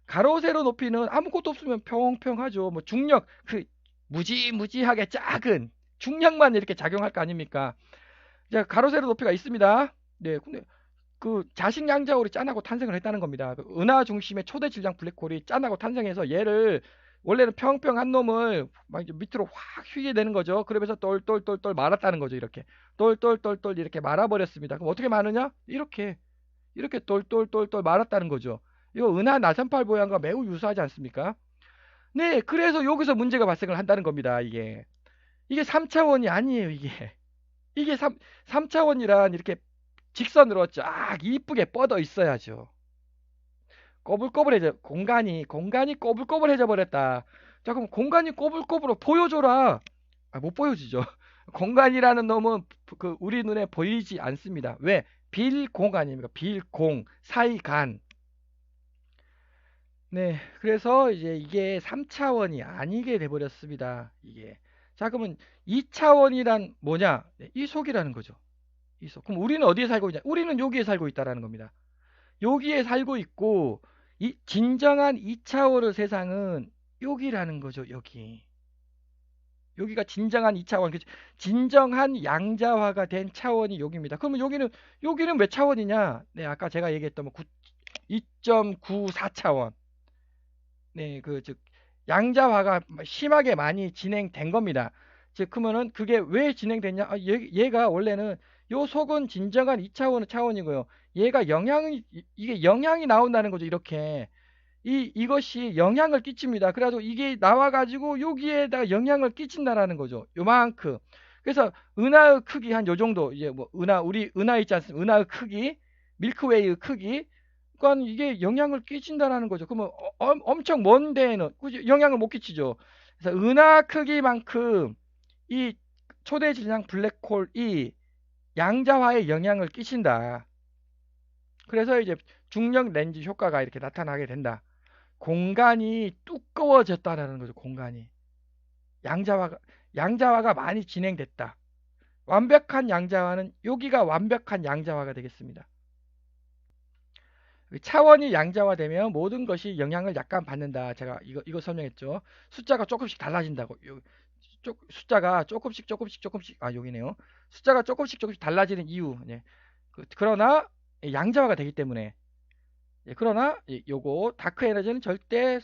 가로 세로 높이는 아무것도 없으면 평평하죠. 뭐 중력 그 무지무지하게 작은 중력만 이렇게 작용할 거 아닙니까? 자, 가로 세로 높이가 있습니다. 네. 근데 그 자식 양자홀이 짠하고 탄생을 했다는 겁니다. 그 은하 중심의 초대 질량 블랙홀이 짠하고 탄생해서 얘를 원래는 평평한 놈을 막 밑으로 확 휘게 되는 거죠. 그러면서 똘똘똘똘 말았다는 거죠. 이렇게 똘똘똘똘 이렇게 말아버렸습니다. 그럼 어떻게 마느냐? 이렇게 똘똘똘똘 말았다는 거죠. 이거 은하 나선팔 모양과 매우 유사하지 않습니까? 네, 그래서 여기서 문제가 발생을 한다는 겁니다. 이게 3차원이 아니에요. 이게 3차원이란 이렇게 직선으로 쫙 이쁘게 뻗어 있어야죠. 꼬불꼬불해져 공간이 꼬불꼬불해져 버렸다. 자, 그럼 공간이 꼬불꼬불 보여줘라. 아, 못 보여주죠. 공간이라는 놈은 그 우리 눈에 보이지 않습니다. 왜? 빌공간입니까? 빌공, 사이간. 네, 그래서 이제 이게 3차원이 아니게 돼버렸습니다. 이게. 자, 그러면 2차원이란 뭐냐? 네, 이 속이라는 거죠. 이 속. 그럼 우리는 어디에 살고 있냐? 우리는 여기에 살고 있다라는 겁니다. 여기에 살고 있고, 이 진정한 2차원의 세상은 여기라는 거죠. 여기. 여기가 진정한 2차원, 진정한 양자화가 된 차원이 여기입니다. 그러면 여기는 몇 차원이냐? 네, 아까 제가 얘기했던 뭐 2.94차원. 네, 즉 양자화가 심하게 많이 진행된 겁니다. 즉 그러면은 그게 왜 진행됐냐? 얘가 원래는 요 속은 진정한 2차원 차원이고요. 얘가 이게 영향이 나온다는 거죠. 이렇게 이것이 영향을 끼칩니다. 그래가지고 이게 나와가지고 여기에다가 영향을 끼친다라는 거죠. 요만큼. 그래서 은하의 크기 한 요 정도. 이제 뭐 우리 은하 있지 않습니까? 은하의 크기, 밀크웨이의 크기. 그러니까 이게 영향을 끼친다라는 거죠. 그러면 엄청 먼 데에는 그죠? 영향을 못 끼치죠. 그래서 은하 크기만큼 이 초대 질량 블랙홀이 양자화에 영향을 끼친다. 그래서 이제 중력 렌즈 효과가 이렇게 나타나게 된다. 공간이 두꺼워졌다라는 거죠. 공간이 양자화가 많이 진행됐다. 완벽한 양자화는 여기가 완벽한 양자화가 되겠습니다. 차원이 양자화되면 모든 것이 영향을 약간 받는다. 제가 이거 설명했죠. 숫자가 조금씩 달라진다고. 숫자가 조금씩 여기네요. 숫자가 조금씩 달라지는 이유. 네. 그러나 양자화가 되기 때문에. 그러나 요거 다크 에너지는 절대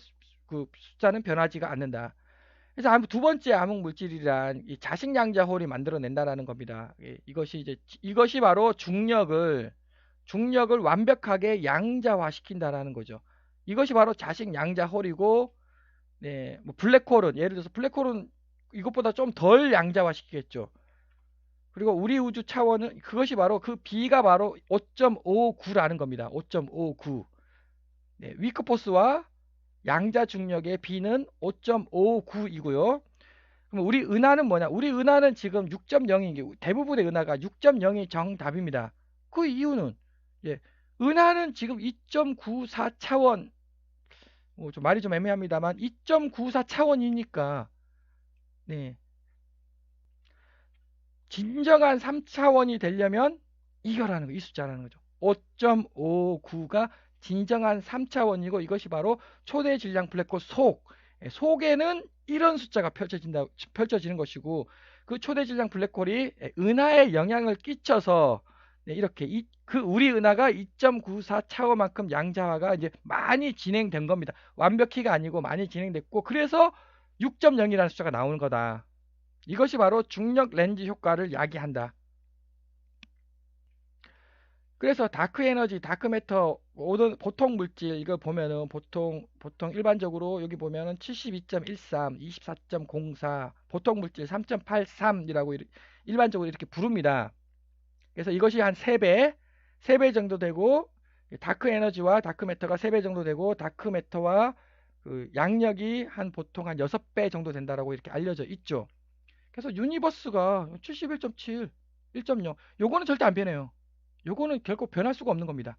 그 숫자는 변하지가 않는다. 그래서 두 번째 암흑 물질이란 이 자식 양자홀이 만들어낸다라는 겁니다. 이것이 바로 중력을 완벽하게 양자화시킨다라는 거죠. 이것이 바로 자식 양자홀이고, 네, 뭐 블랙홀은 예를 들어서 블랙홀은 이것보다 좀 덜 양자화시키겠죠. 그리고 우리 우주 차원은 그것이 바로 그 B가 바로 5.59라는 겁니다. 5.59. 네, 위크포스와 양자 중력의 B는 5.59이고요. 그럼 우리 은하는 뭐냐? 우리 은하는 지금 6.0이 대부분의 은하가 6.0이 정답입니다. 그 이유는 예, 은하는 지금 2.94차원 좀 말이 좀 애매합니다만 2.94차원이니까 네, 진정한 3차원이 되려면 이거라는 거, 이 숫자라는 거죠. 5.59가 진정한 3차원이고 이것이 바로 초대 질량 블랙홀 속에는 이런 숫자가 펼쳐지는 것이고 그 초대 질량 블랙홀이 은하에 영향을 끼쳐서 네, 이렇게 우리 은하가 2.94 차원만큼 양자화가 이제 많이 진행된 겁니다. 완벽히가 아니고 많이 진행됐고 그래서 6.0이라는 숫자가 나오는 거다. 이것이 바로 중력 렌즈 효과를 야기한다. 그래서 다크 에너지, 다크 매터, 보통 물질 이거 보면은 보통 일반적으로 여기 보면은 72.13, 24.04, 보통 물질 3.83이라고 일반적으로 이렇게 부릅니다. 그래서 이것이 한 3배 정도 되고 다크 에너지와 다크 매터가 3배 정도 되고 다크 매터와 그 양력이 보통 한 6배 정도 된다라고 이렇게 알려져 있죠. 그래서 유니버스가 71.7, 1.0 요거는 절대 안 변해요. 요거는 결코 변할 수가 없는 겁니다.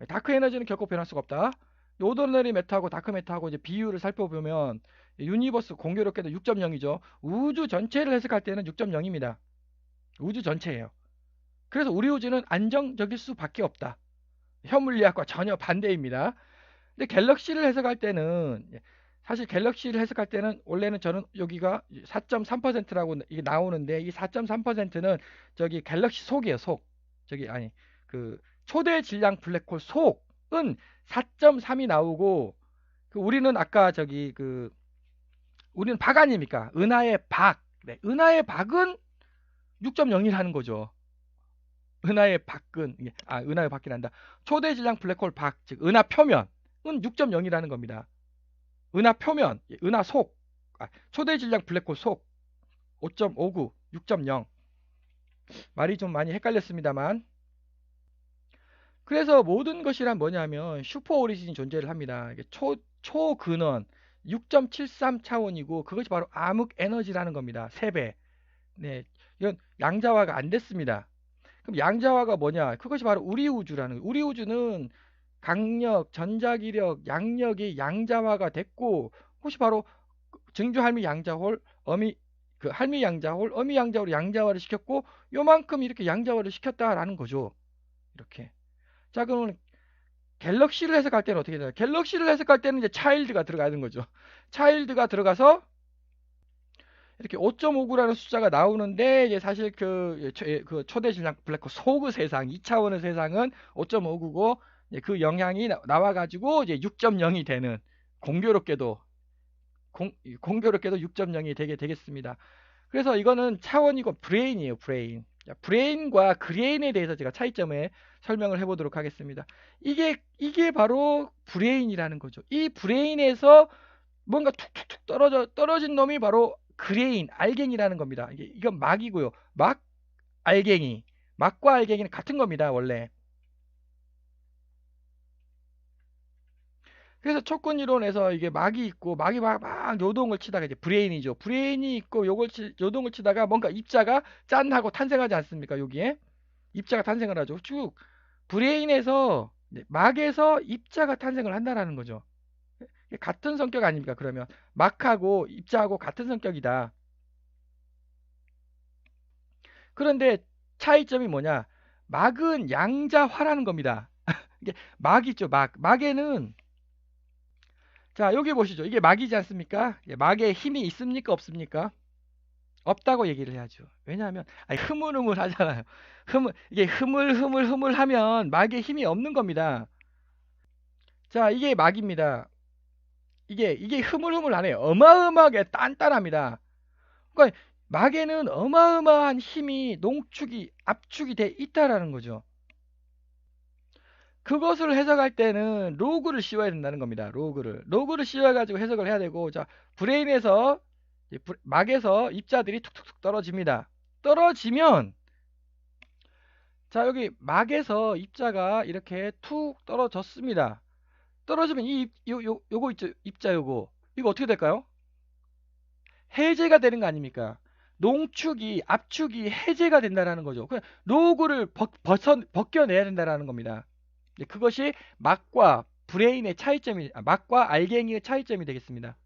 다크 에너지는 결코 변할 수가 없다. 오더너리 매터하고 다크 매터하고 이제 비율을 살펴보면 유니버스 공교롭게도 6.0이죠. 우주 전체를 해석할 때는 6.0입니다. 우주 전체예요. 그래서 우리 우주는 안정적일 수밖에 없다. 현물리학과 전혀 반대입니다. 근데 갤럭시를 해석할 때는 사실 갤럭시를 해석할 때는 원래는 저는 여기가 4.3%라고 이게 나오는데 이 4.3%는 저기 갤럭시 속이에요. 그 초대 질량 블랙홀 속은 4.3이 나오고 우리는 아까 우리는 박 아닙니까? 은하의 박. 네, 은하의 박은 6.0이라는 거죠. 은하의 박은 은하의 박이란다. 초대 질량 블랙홀 박, 즉 은하 표면은 6.0이라는 겁니다. 은하 표면, 은하 속, 초대 질량 블랙홀 속 5.59, 6.0. 말이 좀 많이 헷갈렸습니다만. 그래서 모든 것이란 뭐냐면 슈퍼 오리진이 존재를 합니다. 이게 초근원 6.73 차원이고 그것이 바로 암흑 에너지라는 겁니다. 3배. 네. 이건 양자화가 안 됐습니다. 그럼 양자화가 뭐냐? 그것이 바로 우리 우주라는 거예요. 우리 우주는 강력, 전자기력, 양력이 양자화가 됐고 그것이 바로 증조 할미 양자홀, 어미 그 할미 양자홀, 어미 양자홀 양자화를 시켰고 요만큼 이렇게 양자화를 시켰다라는 거죠. 이렇게. 자, 그러면 갤럭시를 해석할 때는 어떻게 되나요? 갤럭시를 해석할 때는 이제 차일드가 들어가는 거죠. 차일드가 들어가서 이렇게 5.59라는 숫자가 나오는데 이제 사실 그 초대 질량 블랙홀 소그 세상 2차원의 세상은 5.59고 그 영향이 나와 가지고 이제 6.0이 되는 공교롭게도 공교롭게도 6.0이 되게 되겠습니다. 그래서 이거는 차원이고 브레인이에요, 브레인. 브레인과 그레인에 대해서 제가 차이점에 설명을 해보도록 하겠습니다. 이게 바로 브레인이라는 거죠. 이 브레인에서 뭔가 툭툭툭 떨어진 놈이 바로 그레인, 알갱이라는 겁니다. 이건 막이고요. 막, 알갱이. 막과 알갱이는 같은 겁니다, 원래. 그래서 촉근 이론에서 이게 막이 있고 막이 막 요동을 치다가 이제 브레인이죠. 브레인이 있고 요동을 치다가 뭔가 입자가 짠 하고 탄생하지 않습니까? 여기에 입자가 탄생을 하죠. 쭉 브레인에서 막에서 입자가 탄생을 한다라는 거죠. 같은 성격 아닙니까? 그러면 막하고 입자하고 같은 성격이다. 그런데 차이점이 뭐냐? 막은 양자화라는 겁니다. 이게 막 있죠, 막. 막에는 자, 여기 보시죠. 이게 막이지 않습니까? 막에 힘이 있습니까? 없습니까? 없다고 얘기를 해야죠. 왜냐하면 아니, 흐물흐물 하잖아요. 이게 흐물흐물 하면 막에 힘이 없는 겁니다. 자, 이게 막입니다. 이게 흐물흐물 안 해요. 어마어마하게 단단합니다. 그러니까 막에는 어마어마한 힘이 농축이 압축이 돼 있다라는 거죠. 그것을 해석할 때는 로그를 씌워야 된다는 겁니다. 로그를 씌워 가지고 해석을 해야 되고 자, 브레인에서 막에서 입자들이 툭툭툭 떨어집니다. 떨어지면 자, 여기 막에서 입자가 이렇게 툭 떨어졌습니다. 떨어지면 요거 있죠. 입자 요거. 이거 어떻게 될까요? 해제가 되는 거 아닙니까? 농축이 압축이 해제가 된다라는 거죠. 그냥 로그를 벗겨내야 된다라는 겁니다. 그것이 막과 브레인의 차이점이 막과 알갱이의 차이점이 되겠습니다.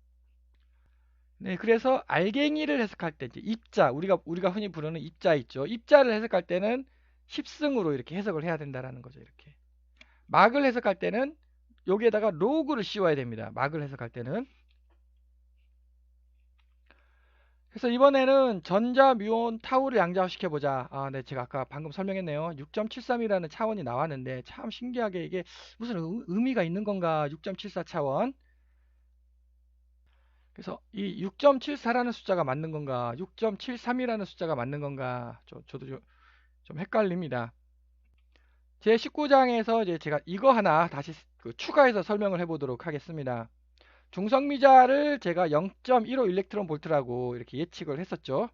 네, 그래서 알갱이를 해석할 때 이제 입자 우리가 흔히 부르는 입자 있죠. 입자를 해석할 때는 십승으로 이렇게 해석을 해야 된다라는 거죠. 이렇게 막을 해석할 때는 여기에다가 로그를 씌워야 됩니다. 막을 해석할 때는 그래서 이번에는 전자, 뮤온, 타우를 양자화시켜 보자. 아, 네, 제가 아까 방금 설명했네요. 6.73이라는 차원이 나왔는데 참 신기하게 이게 무슨 의미가 있는 건가? 6.74 차원. 그래서 이 6.74라는 숫자가 맞는 건가? 6.73이라는 숫자가 맞는 건가? 저도 좀 헷갈립니다. 제 19장에서 이제 제가 이거 하나 다시 추가해서 설명을 해보도록 하겠습니다. 중성미자를 제가 0.15 일렉트론 볼트라고 이렇게 예측을 했었죠.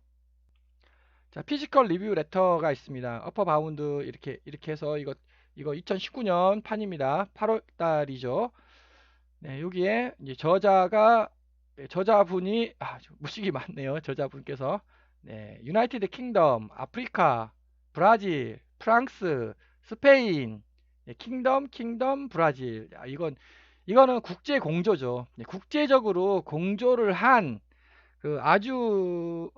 자, 피지컬 리뷰 레터가 있습니다. 어퍼 바운드 이렇게 해서 이거 2019년 판입니다. 8월 달이죠. 네, 여기에 이제 저자분이 무식이 많네요. 저자분께서 네, 유나이티드 킹덤, 아프리카, 브라질, 프랑스, 스페인, 네, 킹덤, 브라질. 이거는 국제 공조죠. 네, 국제적으로 공조를 한 그 아주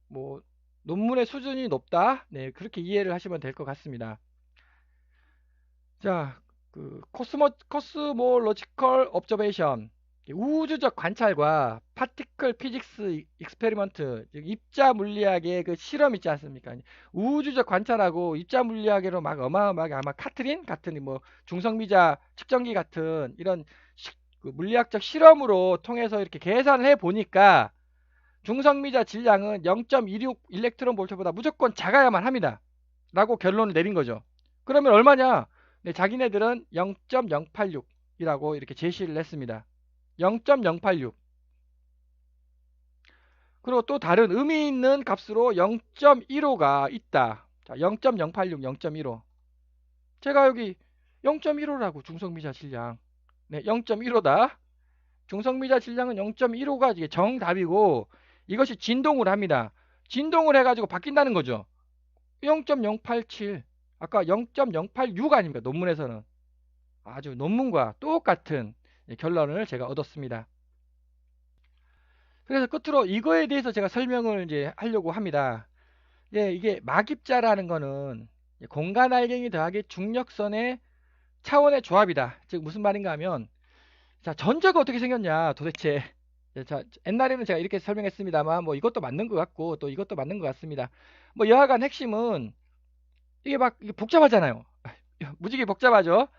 뭐 논문의 수준이 높다. 네, 그렇게 이해를 하시면 될 것 같습니다. 자, 그 코스모로지컬 옵저베이션 우주적 관찰과 파티클 피직스 익스페리먼트 입자 물리학의 그 실험 있지 않습니까? 우주적 관찰하고 입자 물리학으로 막 어마어마하게 아마 카트린 같은 뭐 중성미자 측정기 같은 이런 그 물리학적 실험으로 통해서 이렇게 계산을 해 보니까 중성미자 질량은 0.26 일렉트론 볼트보다 무조건 작아야만 합니다. 라고 결론을 내린 거죠. 그러면 얼마냐? 네, 자기네들은 0.086이라고 이렇게 제시를 했습니다. 0.086. 그리고 또 다른 의미 있는 값으로 0.15가 있다. 자, 0.086, 0.15. 제가 여기 0.15라고 중성미자 질량. 네, 0.15다. 중성미자 질량은 0.15가 이게 정답이고 이것이 진동을 합니다. 진동을 해가지고 바뀐다는 거죠. 0.087 아까 0.086 아닙니까? 논문에서는 아주 논문과 똑같은 결론을 제가 얻었습니다. 그래서 끝으로 이거에 대해서 제가 설명을 이제 하려고 합니다. 이게 막입자라는 거는 공간 알갱이 더하기 중력선의 차원의 조합이다. 즉 무슨 말인가 하면 자 전자가 어떻게 생겼냐 도대체. 자, 옛날에는 제가 이렇게 설명했습니다만 뭐 이것도 맞는 것 같고 또 이것도 맞는 것 같습니다. 뭐 여하간 핵심은 이게 막 이게 복잡하잖아요. 무지개 복잡하죠.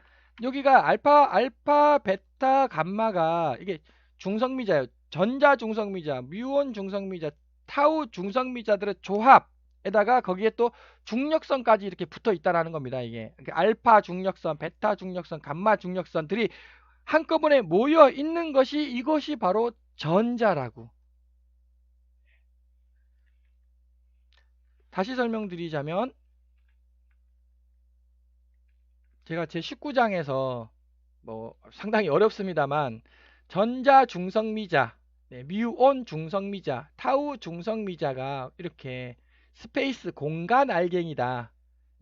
여기가 알파, 베타, 감마가 이게 중성미자예요. 전자 중성미자, 뮤온 중성미자, 타우 중성미자들의 조합에다가 거기에 또 중력선까지 이렇게 붙어 있다라는 겁니다. 이게 그러니까 알파 중력선, 베타 중력선, 감마 중력선들이 한꺼번에 모여 있는 것이 이것이 바로 전자라고. 다시 설명드리자면 제가 제 19장에서 뭐 상당히 어렵습니다만 전자 중성미자, 뮤온 중성미자, 타우 중성미자가 이렇게 스페이스 공간 알갱이다.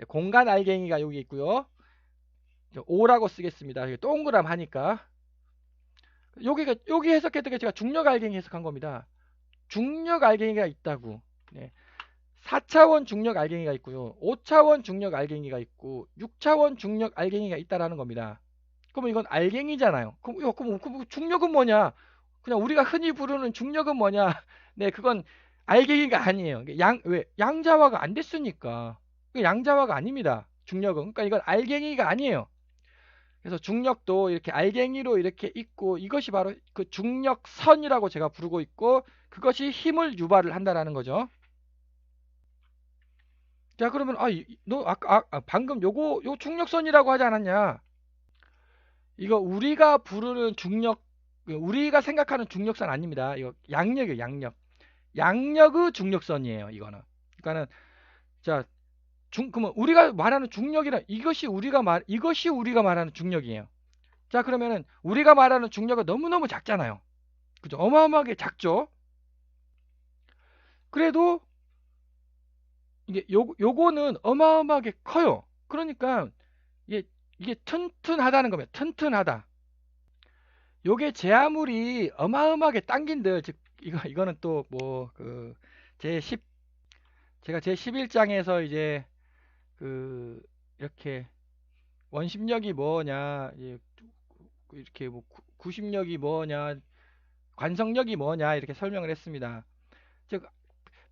공간 알갱이가 여기 있고요. O라고 쓰겠습니다. 동그람 하니까 여기 해석했던 게 제가 중력 알갱이 해석한 겁니다. 중력 알갱이가 있다고. 4차원 중력 알갱이가 있고요. 5차원 중력 알갱이가 있고 6차원 중력 알갱이가 있다라는 겁니다. 그러면 이건 알갱이잖아요. 그럼 중력은 뭐냐? 그냥 우리가 흔히 부르는 중력은 뭐냐? 네, 그건 알갱이가 아니에요. 왜? 양자화가 안 됐으니까. 양자화가 아닙니다. 중력은. 그러니까 이건 알갱이가 아니에요. 그래서 중력도 이렇게 알갱이로 이렇게 있고 이것이 바로 그 중력선이라고 제가 부르고 있고 그것이 힘을 유발을 한다라는 거죠. 자, 그러면 너 방금 요 중력선이라고 하지 않았냐? 이거 우리가 부르는 중력, 우리가 생각하는 중력선 아닙니다. 이거 양력이에요, 양력. 양력의 중력선이에요, 이거는. 그러니까는, 자, 그러면 우리가 말하는 중력이란, 이것이 우리가 말하는 중력이에요. 자, 그러면은, 우리가 말하는 중력은 너무너무 작잖아요. 그죠? 어마어마하게 작죠? 그래도, 요거는 어마어마하게 커요. 그러니까, 이게 튼튼하다는 겁니다. 튼튼하다. 요게 제 아무리 어마어마하게 당긴들 즉 이거는 또 뭐 제 10 제가 제 11장에서 이제 그 이렇게 원심력이 뭐냐 이렇게 뭐 구심력이 뭐냐 관성력이 뭐냐 이렇게 설명을 했습니다. 즉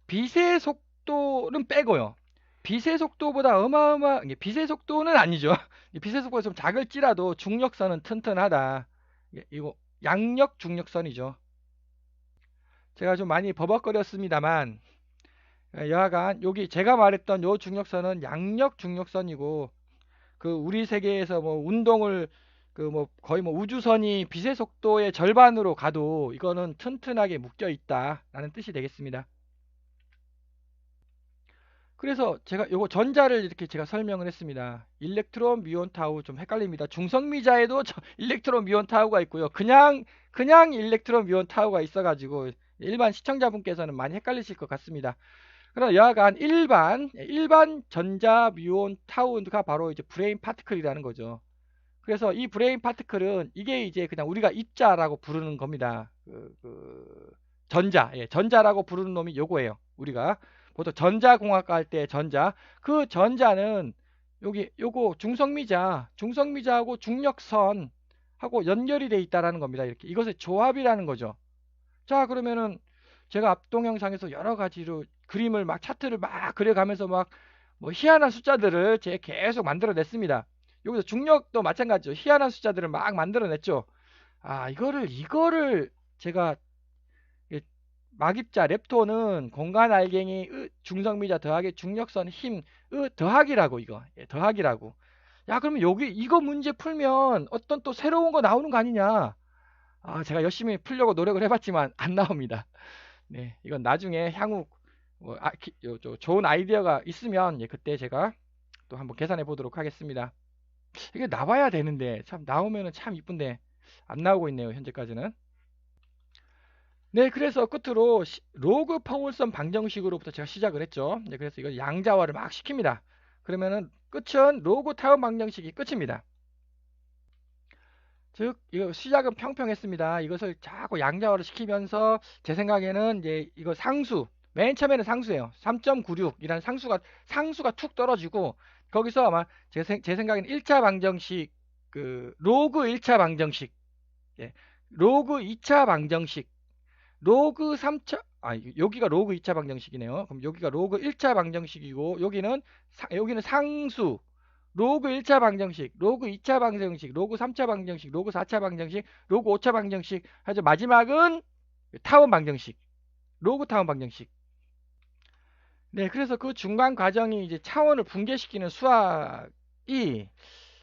빛의 속도는 빼고요. 빛의 속도보다 빛의 속도는 아니죠. 빛의 속도가 좀 작을지라도 중력선은 튼튼하다. 이거 양력 중력선이죠. 제가 좀 많이 버벅거렸습니다만 여하간 여기 제가 말했던 요 중력선은 양력 중력선이고 그 우리 세계에서 뭐 운동을 그 뭐 거의 뭐 우주선이 빛의 속도의 절반으로 가도 이거는 튼튼하게 묶여 있다라는 뜻이 되겠습니다. 그래서 제가 요거 전자를 이렇게 제가 설명을 했습니다. 일렉트론, 뮤온, 타우 좀 헷갈립니다. 중성미자에도 일렉트론, 뮤온, 타우가 있고요. 그냥 일렉트론, 뮤온, 타우가 있어가지고 일반 시청자분께서는 많이 헷갈리실 것 같습니다. 그러나 여하간 일반 전자, 뮤온, 타우가 바로 이제 브레인 파티클이라는 거죠. 그래서 이 브레인 파티클은 이게 이제 그냥 우리가 입자라고 부르는 겁니다. 전자라고 부르는 놈이 요거예요. 우리가 보통 전자공학과 할 때 전자. 그 전자는 요거 중성미자하고 중력선하고 연결이 돼 있다라는 겁니다. 이렇게 이것의 조합이라는 거죠. 자, 그러면은 제가 앞 동영상에서 여러 가지로 그림을 막 차트를 막 그려가면서 막 뭐 희한한 숫자들을 제가 계속 만들어냈습니다. 여기서 중력도 마찬가지죠. 희한한 숫자들을 막 만들어냈죠. 이거를 제가 막입자 렙토는 공간 알갱이 중성미자 더하기 중력선 힘 더하기라고 이거 더하기라고. 야, 그러면 이거 문제 풀면 어떤 또 새로운 거 나오는 거 아니냐? 제가 열심히 풀려고 노력을 해봤지만 안 나옵니다. 네, 이건 나중에 향후 뭐 좋은 아이디어가 있으면 그때 제가 또 한번 계산해 보도록 하겠습니다. 이게 나와야 되는데 참 나오면은 참 이쁜데 안 나오고 있네요, 현재까지는. 네, 그래서 끝으로 로그 포물선 방정식으로부터 제가 시작을 했죠. 네, 그래서 이걸 양자화를 막 시킵니다. 그러면은 끝은 로그 타원 방정식이 끝입니다. 즉, 이거 시작은 평평했습니다. 이것을 자꾸 양자화를 시키면서 제 생각에는 이제 이거 상수, 맨 처음에는 상수예요. 3.96이라는 상수가 툭 떨어지고 거기서 아마 제 생각에는 1차 방정식, 로그 1차 방정식, 예, 로그 2차 방정식, 로그 3차, 여기가 로그 2차 방정식이네요. 그럼 여기가 로그 1차 방정식이고, 여기는 상수, 로그 1차 방정식, 로그 2차 방정식, 로그 3차 방정식, 로그 4차 방정식, 로그 5차 방정식, 하죠. 마지막은 타원 방정식, 로그 타원 방정식. 네, 그래서 그 중간 과정이 이제 차원을 붕괴시키는 수학이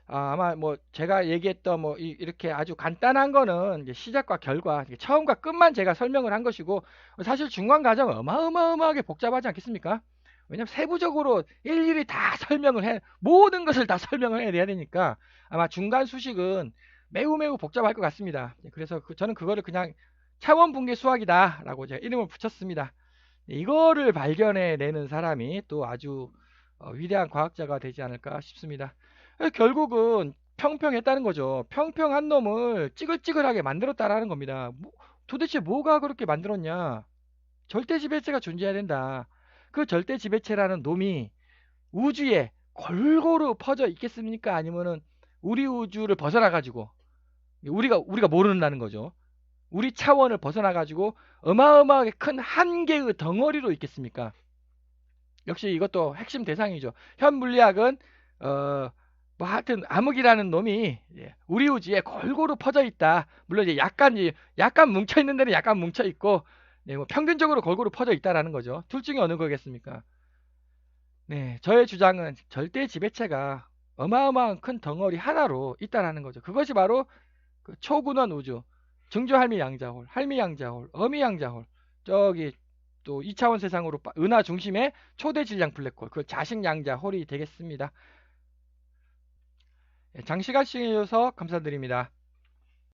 아마 뭐 제가 얘기했던 뭐 이렇게 아주 간단한 거는 이제 시작과 결과, 처음과 끝만 제가 설명을 한 것이고 사실 중간 과정은 어마어마하게 복잡하지 않겠습니까? 왜냐면 세부적으로 일일이 다 모든 것을 다 설명을 해야 되니까 아마 중간 수식은 매우 매우 복잡할 것 같습니다. 그래서 저는 그거를 그냥 차원 붕괴 수학이다라고 제가 이름을 붙였습니다. 이거를 발견해내는 사람이 또 아주 위대한 과학자가 되지 않을까 싶습니다. 결국은 평평했다는 거죠. 평평한 놈을 찌글찌글하게 만들었다라는 겁니다. 도대체 뭐가 그렇게 만들었냐? 절대 지배체가 존재해야 된다. 그 절대 지배체라는 놈이 우주에 골고루 퍼져 있겠습니까? 아니면은 우리 우주를 벗어나 가지고 우리가 모른다는 거죠. 우리 차원을 벗어나 가지고 어마어마하게 큰 한 개의 덩어리로 있겠습니까? 역시 이것도 핵심 대상이죠. 현 물리학은 뭐 하여튼 암흑이라는 놈이 우리 우주에 골고루 퍼져 있다. 물론 이제 약간 뭉쳐 있는 데는 약간 뭉쳐 있고 뭐 평균적으로 골고루 퍼져 있다라는 거죠. 둘 중에 어느 거겠습니까? 네, 저의 주장은 절대 지배체가 어마어마한 큰 덩어리 하나로 있다라는 거죠. 그것이 바로 그 초근원 우주, 증조할미 양자홀, 할미 양자홀, 어미 양자홀, 저기 또 2차원 세상으로 은하 중심의 초대 질량 블랙홀, 그 자식 양자홀이 되겠습니다. 장시간 시청해주셔서 감사드립니다.